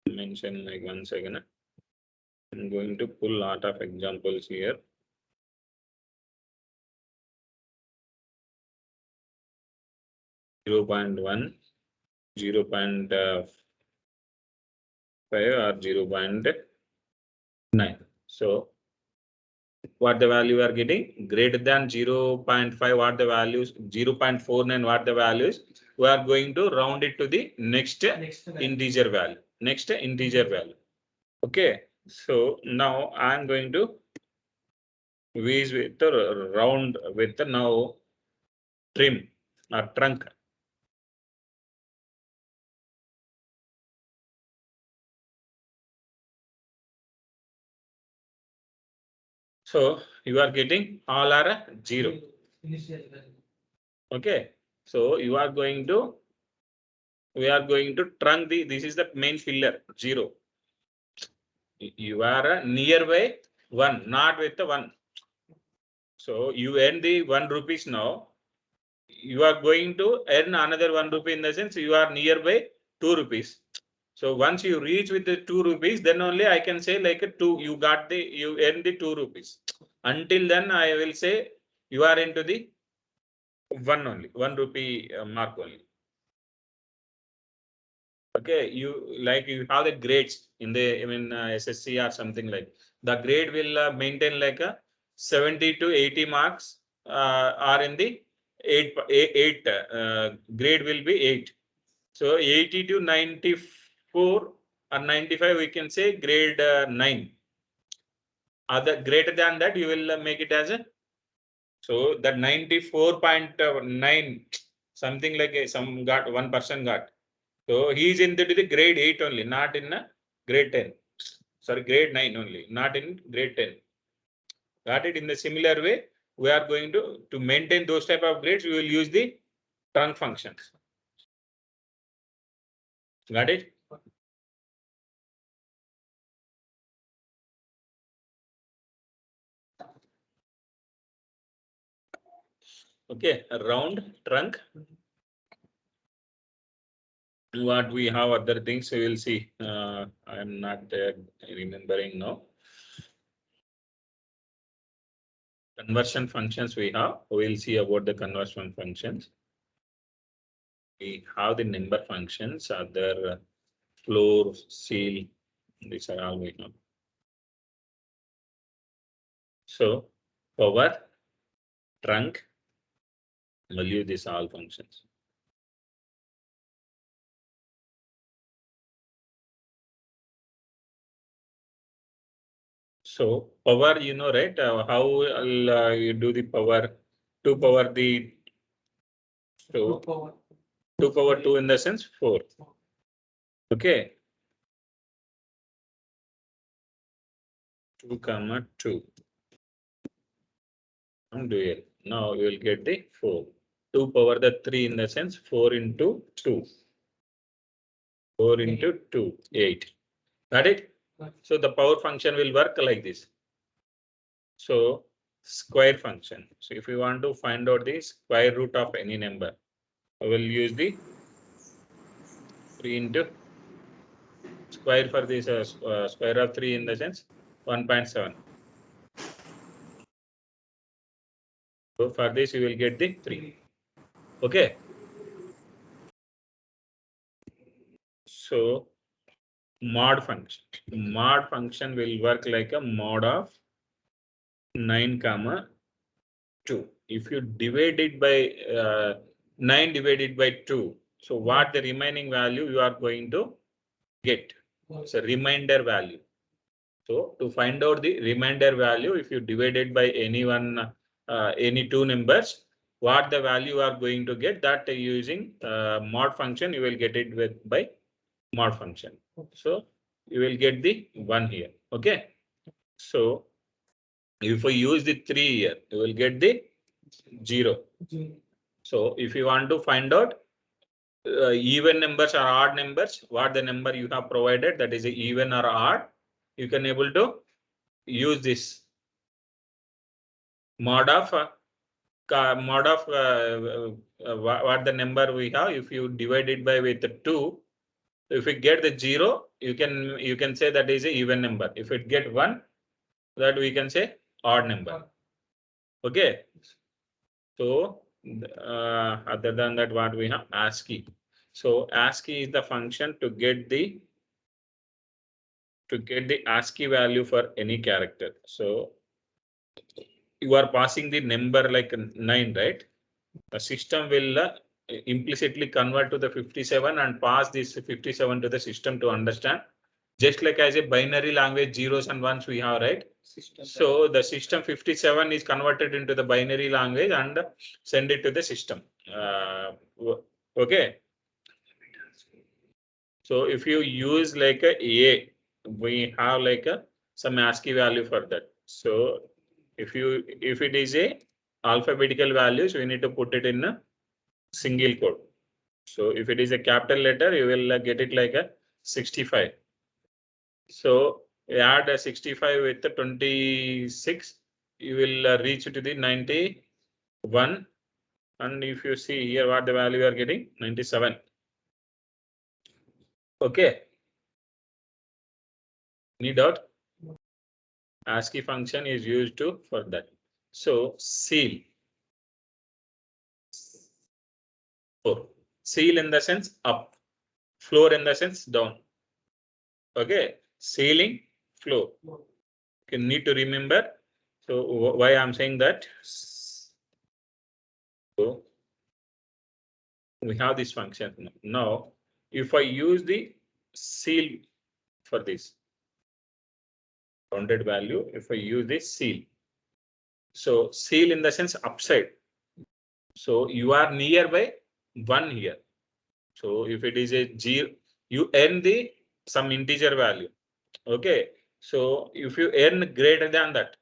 Mention like 1 second. I'm going to pull lot of examples here. 0.1, 0.5 or 0.9. So what the value we are getting? Greater than 0.5, what the values? 0.49, what the values? We are going to round it to the next integer value. Next integer value. Okay. So now I'm going to use with the round with the now trim or trunc. So you are getting all are 0. Okay. So you are going to, we are going to trunc the, this is the main filler 0. You are nearby 1, not with the 1. So you earn the 1 rupees now. You are going to earn another 1 rupee in the sense you are nearby 2 rupees. So once you reach with the 2 rupees, then only I can say like a 2, you got the, you earn the 2 rupees. Until then, I will say you are into the 1 only, 1 rupee mark only. Okay, you have the grades in the SSC or something like the grade will maintain like a 70 to 80 marks are in the 8 grade will be 8. So 80 to 94 or 95 we can say grade 9. Other greater than that you will make it as a, so that 94.9 something like some got 1% got. So he is into the grade 8 only, not in a grade 10. Sorry, grade 9 only, not in grade 10. Got it? In the similar way, we are going to maintain those type of grades. We will use the trunk functions. Got it? Okay, round trunk. What we have other things we will see. I am not remembering now. Conversion functions we have. We'll see about the conversion functions. We have the number functions, other floor, seal. These are all we have. So power, trunk, we'll use these all functions. So power, you know, right? How you do the power? 2 power the 2 power 2 in the sense 4. Okay. 2 comma 2. Dual. Now we will get the 4. 2 power the 3 in the sense 4 into 2. 4 into 2, 8. Got it? So the power function will work like this. So square function. So if you want to find out the square root of any number, I will use the 3 into square for this square of 3 in the sense 1.7. So for this you will get the 3. Okay. So mod function will work like a mod of 9 comma 2. If you divide it by 9 divided by 2, so what the remaining value you are going to get? It's a remainder value. So to find out the remainder value, if you divide it by any two numbers, what the value you are going to get, that using mod function, you will get it with by mod function. So you will get the 1 here. Okay. So if we use the 3 here, you will get the 0. So if you want to find out even numbers or odd numbers, what the number you have provided, that is a even or odd, you can able to use this mod of what the number we have. If you divide it by with 2, if you get the 0, you can say that is a even number. If it get 1, that we can say odd number. Okay. So other than that, what we have ASCII. So ASCII is the function to get the ASCII value for any character. So you are passing the number like 9, right? The system will implicitly convert to the 57 and pass this 57 to the system to understand. Just like as a binary language, zeros and ones we have, right? So the system 57 is converted into the binary language and send it to the system. Okay. So if you use like a, we have like some ASCII value for that. So if it is a alphabetical values, we need to put it in a single code. So if it is a capital letter, you will get it like a 65. So add a 65 with the 26, you will reach to the 91. And if you see here what the value you are getting, 97. Okay. Any doubt? ASCII function is used for that. So seal. floor. Seal in the sense up, floor in the sense down. Okay, ceiling, floor. You need to remember. So why I'm saying that? So we have this function. Now, if I use the seal for this rounded value, if I use this seal, so seal in the sense upside. So you are nearby 1 here. So if it is a 0, you earn the some integer value. Okay. So if you earn greater than that,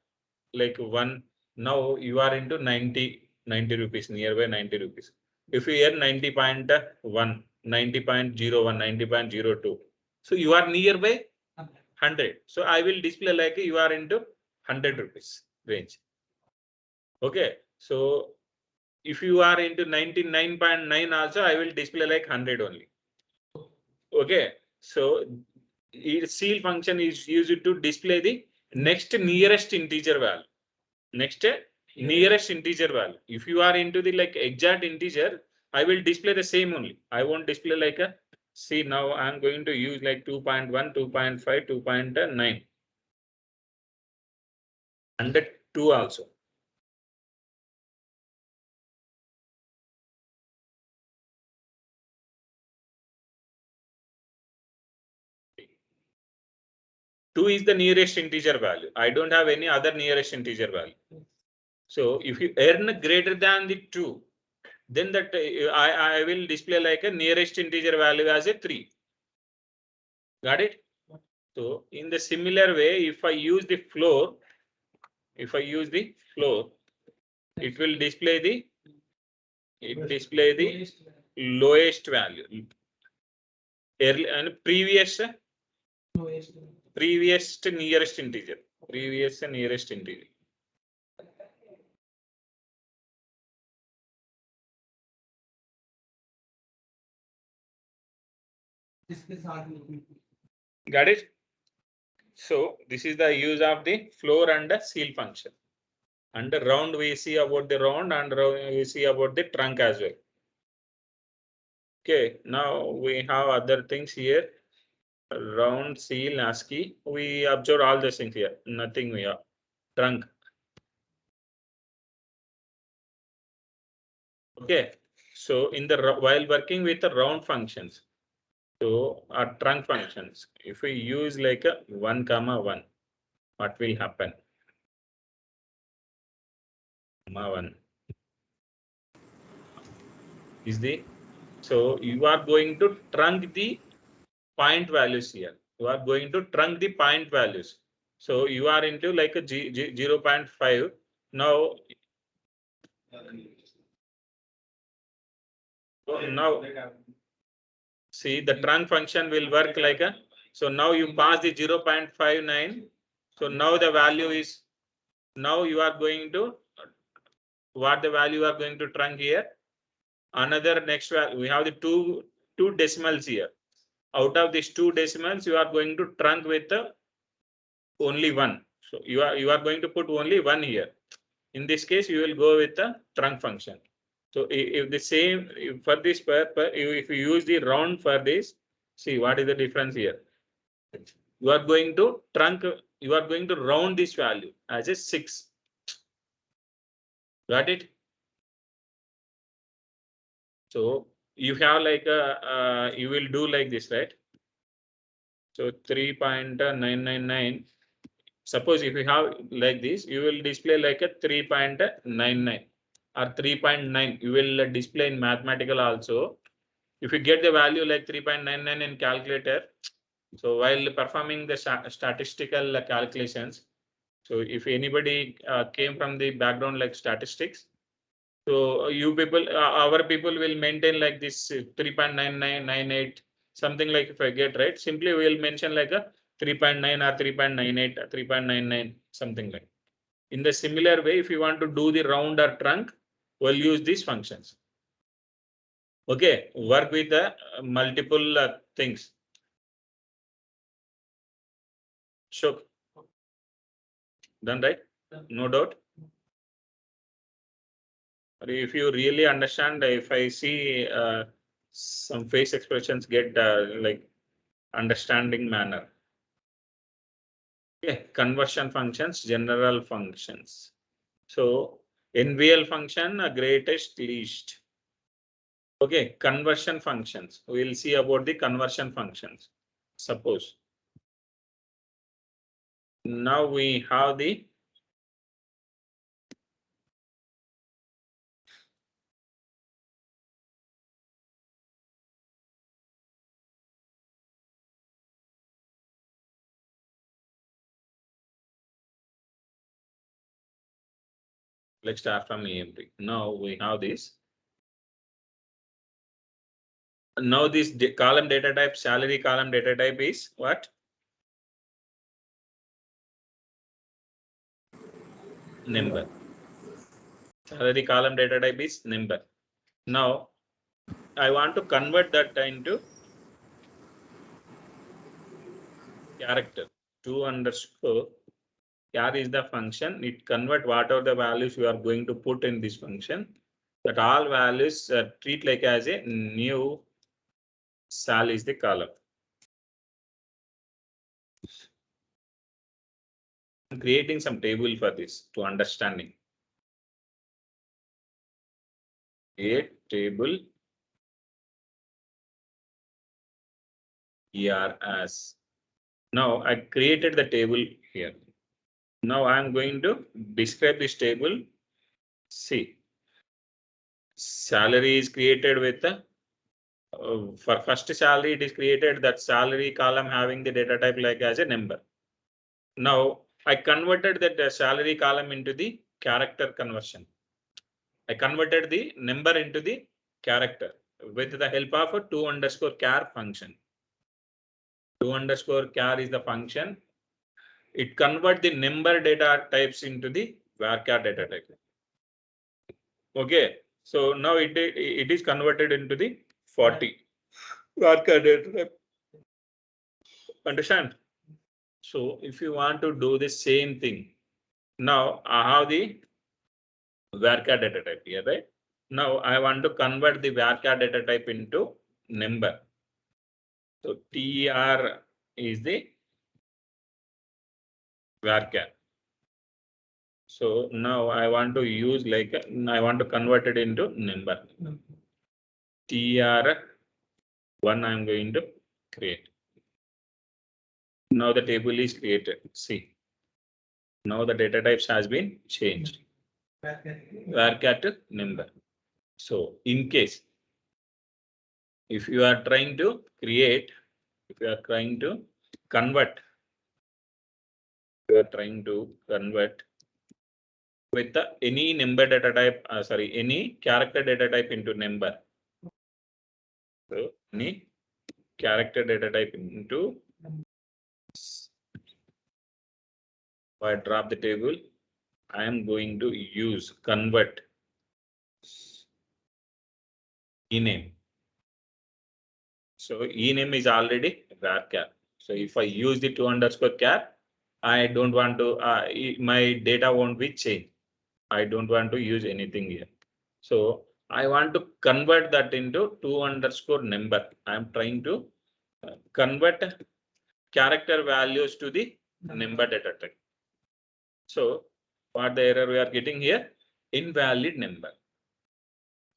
like 1, now you are into 90 rupees, nearby 90 rupees. If you earn 90.1, 90.01, 90.02, so you are nearby 100. So I will display like you are into 100 rupees range. Okay. So if you are into 99.9 also, I will display like 100 only. Okay. So seal function is used to display the next nearest integer value. Next nearest integer value. If you are into the like exact integer, I will display the same only. I won't display like a, see now I'm going to use like 2.1, 2.5, 2.9 and 2 also. Two is the nearest integer value. I don't have any other nearest integer value. So if you earn greater than the 2, then that I will display like a nearest integer value as a 3. Got it? So in the similar way, if I use the floor, it will display the lowest value. Early and previous nearest integer. Previous nearest integer. Got it? So this is the use of the floor and the seal function. And the round we see about the round, and we see about the trunk as well. Okay, now we have other things here. Round, seal, ASCII. We observe all the things here. Nothing we have. Trunk. Okay. So in the while working with the round functions, so our trunk functions, if we use like a 1, 1, what will happen? 1 is the, so you are going to trunk the point values here. You are going to trunk the point values. So you are into like a 0.5. Now, see the trunk function will work like a, so now you pass the 0.59. So now the value is, now you are going to, what the value you are going to trunk here? Another next value, we have the two decimals here. Out of these 2 decimals, you are going to trunk with only 1. So you are going to put only 1 here. In this case, you will go with the trunk function. So if the same for this if you use the round for this, see what is the difference here. You are going to trunk, you are going to round this value as a 6. Got it? So you have like a, you will do like this, right? So 3.999. Suppose if you have like this, you will display like a 3.99 or 3.9. You will display in mathematical also. If you get the value like 3.99 in calculator, so while performing the statistical calculations, so if anybody came from the background like statistics, so you people, our people will maintain like this 3.9998, something like if I get right, simply we will mention like a 3.9 or 3.98 or 3.99, something like. In the similar way, if you want to do the round or trunk, we'll use these functions. Okay, work with the multiple things. Sure. Done, right? No doubt. if you really understand, if I see some face expressions get like understanding manner. Okay, conversion functions, general functions. So NVL function, greatest least. Okay, conversion functions. We'll see about the conversion functions. Suppose now we have the let's start from EMP. Now we have this. Now this column data type, salary column data type is what? Number. Salary column data type is number. Now I want to convert that into character. 2_ char is the function. It convert whatever the values you are going to put in this function. That all values treat like as a new sal is the column. I'm creating some table for this to understanding. A table here as. Now I created the table here. Now I'm going to describe this table. See, salary is created with the for first salary, it is created that salary column having the data type like as a number. Now I converted that salary column into the character conversion. I converted the number into the character with the help of a 2_char function. 2_char is the function. It converts the number data types into the varchar data type. Okay, so now it is converted into the 40 varchar data type. Understand? So if you want to do the same thing, now I have the varchar data type here, right? Now I want to convert the varchar data type into number. So TR is the varchar. So now I want to use like I want to convert it into number. TR1 I'm going to create. Now the table is created. See, now the data types has been changed. Varchar to number. So in case if you are trying to create, if you are trying to convert, you are trying to convert with the any number data type, any character data type into number. So any character data type into, if I drop the table, I am going to use convert ename. So ename is already varchar. So if I use the 2_char, I don't want to, my data won't be changed. I don't want to use anything here. So I want to convert that into 2_number. I'm trying to convert character values to the number data type. So what the error we are getting here? Invalid number.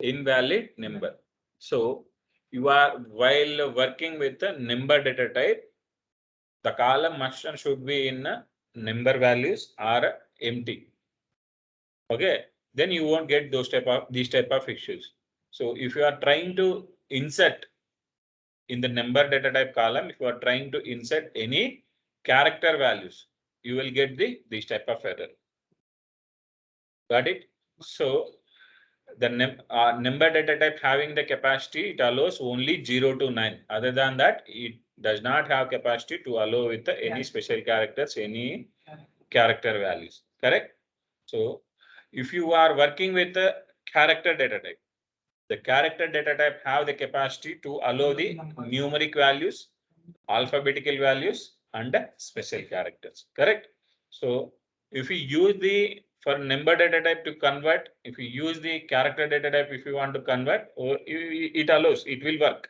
Invalid number. So you are while working with the number data type, the column must and should be in number values or empty. Okay, then you won't get these type of issues. So if you are trying to insert in the number data type column, if you are trying to insert any character values, you will get this type of error. Got it? So the number data type having the capacity, it allows only 0 to 9. Other than that, it does not have capacity to allow with any special characters, any character values. Correct? So if you are working with the character data type, the character data type have the capacity to allow the numeric values, alphabetical values, and special characters. Correct? So if we use the for number data type to convert, if you use the character data type, if you want to convert, or it allows, it will work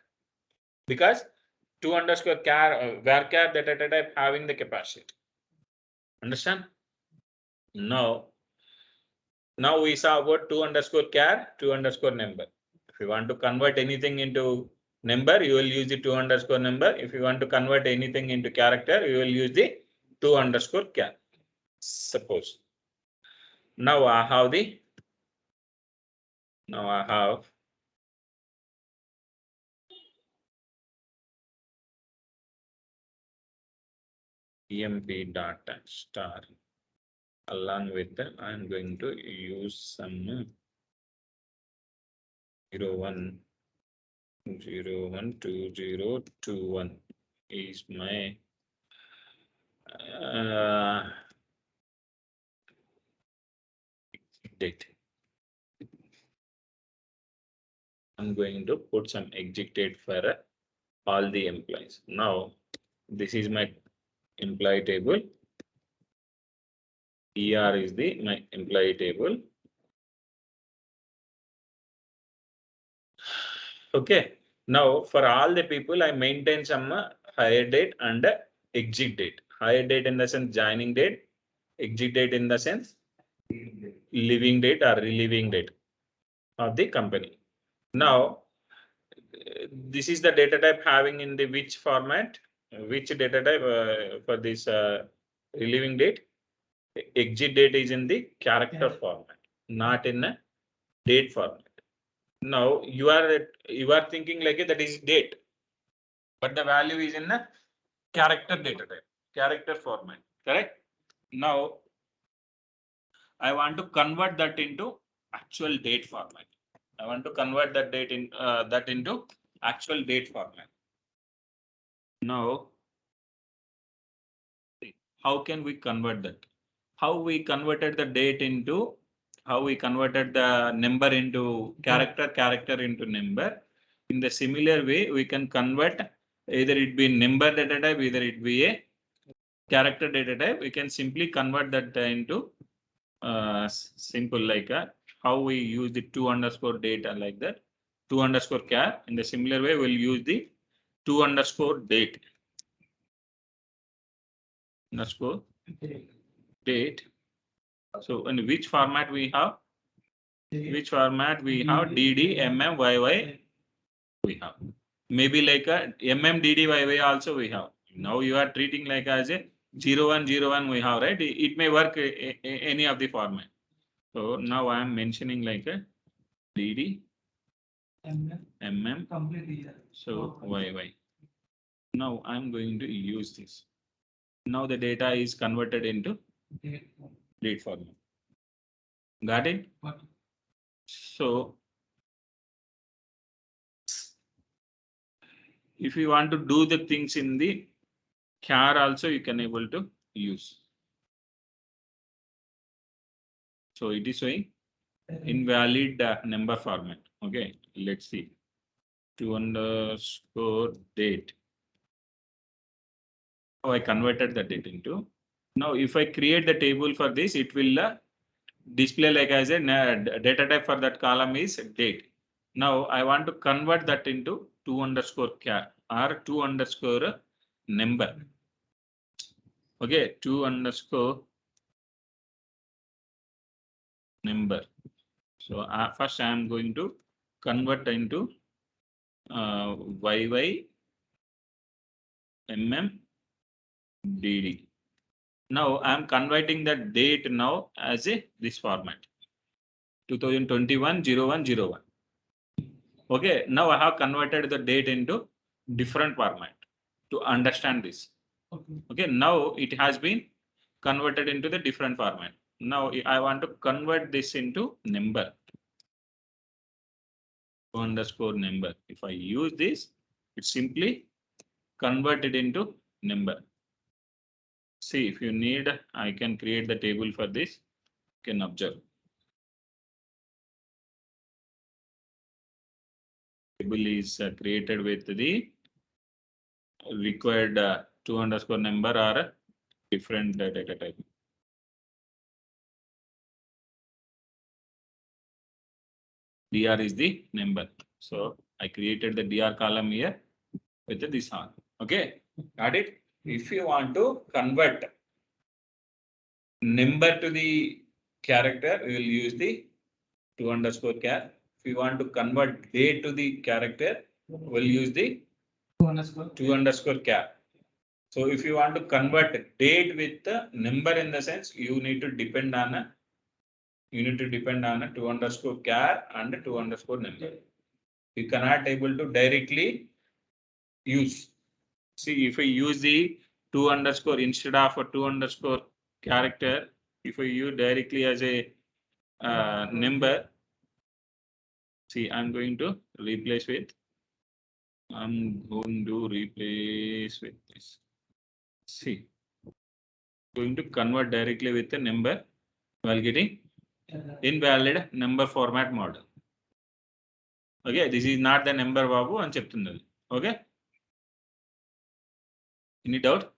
because 2 underscore char varchar data type having the capacity. Understand? Now we saw about 2 underscore char, 2 underscore number. If you want to convert anything into number, you will use the 2 underscore number. If you want to convert anything into character, you will use the 2 underscore char. Suppose. Now I have emp data star. Along with that, I'm going to use some 01 2021 is my date. I'm going to put some exit date for all the employees. Now, this is my employee table. ER is my employee table. Okay. Now, for all the people, I maintain some hire date and exit date. Hire date in the sense joining date, exit date in the sense leaving date or relieving date of the company. Now, this is the data type having in the which format, which data type for this relieving date. Exit date is in the character format, not in a date format. Now you are thinking like that is date, but the value is in a character data type, character format, correct? Now I want to convert that into actual date format. I want to convert that date in that into actual date format. Now, how can we convert that? How we converted the date into, how we converted the number into character, character into number. In the similar way, we can convert either it be number data type, either it be a character data type. We can simply convert that into simple like how we use the 2 underscore data like that. 2 underscore char. In the similar way, we'll use the 2 underscore date. Underscore date. So in which format we have? Which format we have? DD, MM, YY we have. Maybe like a MM, DD, YY also we have. Now you are treating like as a 0101 we have, right? It may work any of the format. So now I am mentioning like a DD, MM, so YY. Now I'm going to use this. Now the data is converted into date format. Got it? So if you want to do the things in the char also, you can able to use. So it is showing invalid number format. Okay, let's see. 2 underscore date. Oh, I converted the date into. Now, if I create the table for this, it will display like as a data type for that column is date. Now, I want to convert that into 2 underscore char or 2 underscore number. Okay, 2 underscore number. So first I am going to convert into YY MM DD. Now I am converting the date now as a this format 2021-01-01. Okay, now I have converted the date into different format to understand this. Okay, now it has been converted into the different format. Now I want to convert this into number. Underscore number. If I use this, it simply converted into number. See, if you need, I can create the table for this. You can observe. Table is created with the required 2 underscore number or a different data type. dr is the number. So I created the dr column here with this on. Okay, got it? If you want to convert number to the character, we will use the 2_char. If you want to convert date to the character, we'll use the 2_char. So if you want to convert date with the number, in the sense you need to depend on a 2_char and 2_number. You cannot able to directly use. See, if I use the 2_ instead of a 2_ character, if I use directly as a number, see, I'm going to replace with this. See, going to convert directly with the number while getting invalid number format model. Okay, this is not the number babu and cheptunnadi. Okay, any doubt?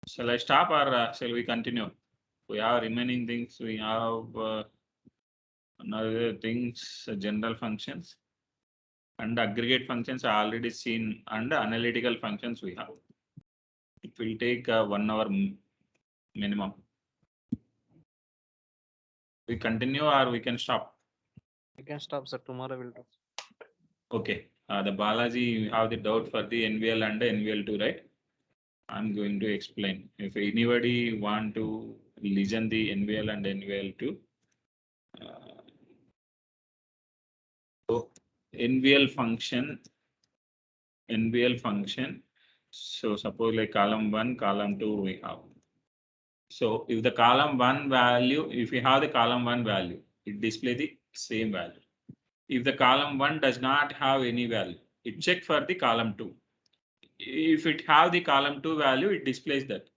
Shall I stop or shall we continue? We have remaining things. We have another things, general functions and aggregate functions are already seen, and analytical functions we have. It will take 1 hour minimum. We continue or we can stop? You can stop, sir. Tomorrow we'll do. Okay. The Balaji, you have the doubt for the NVL and the NVL2, right? I'm going to explain. If anybody want to listen the NVL and NVL2, so NVL function. So suppose like column 1, column 2 we have. So if the column 1 value, if we have the column 1 value, it display the same value. If the column 1 does not have any value, it check for the column 2. If it have the column 2 value, it displays that.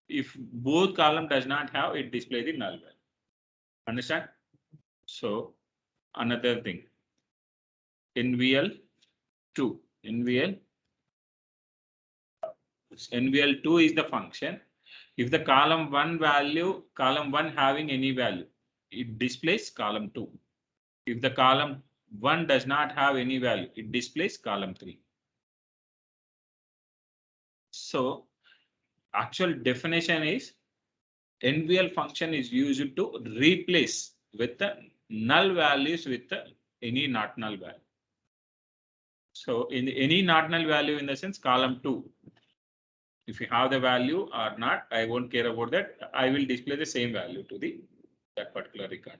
If both column does not have, it display the null value. Understand? So another thing, NVL2, NVL2 is the function. If the column 1 value, column 1 having any value, it displays column 2. If the column 1 does not have any value, it displays column 3. So actual definition is NVL function is used to replace with the null values with any not null value. So in any not null value, in the sense column 2, if you have the value or not, I won't care about that. I will display the same value to that particular record.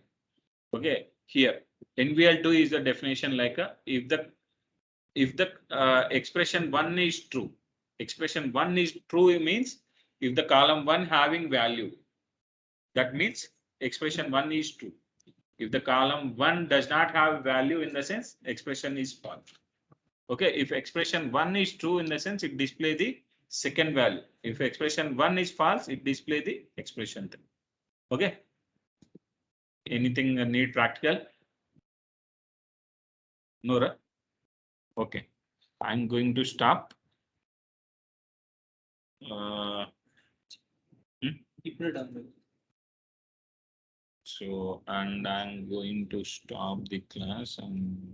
Okay, here NVL2 is the definition like if the expression 1 is true, expression 1 is true means if the column 1 having value, that means expression 1 is true. If the column 1 does not have value, in the sense expression is false. Okay, if expression 1 is true, in the sense it display the second value. If expression 1 is false, it display the expression 3. Okay. Anything need practical? No, right? Okay. I'm going to stop. So, and I'm going to stop the class and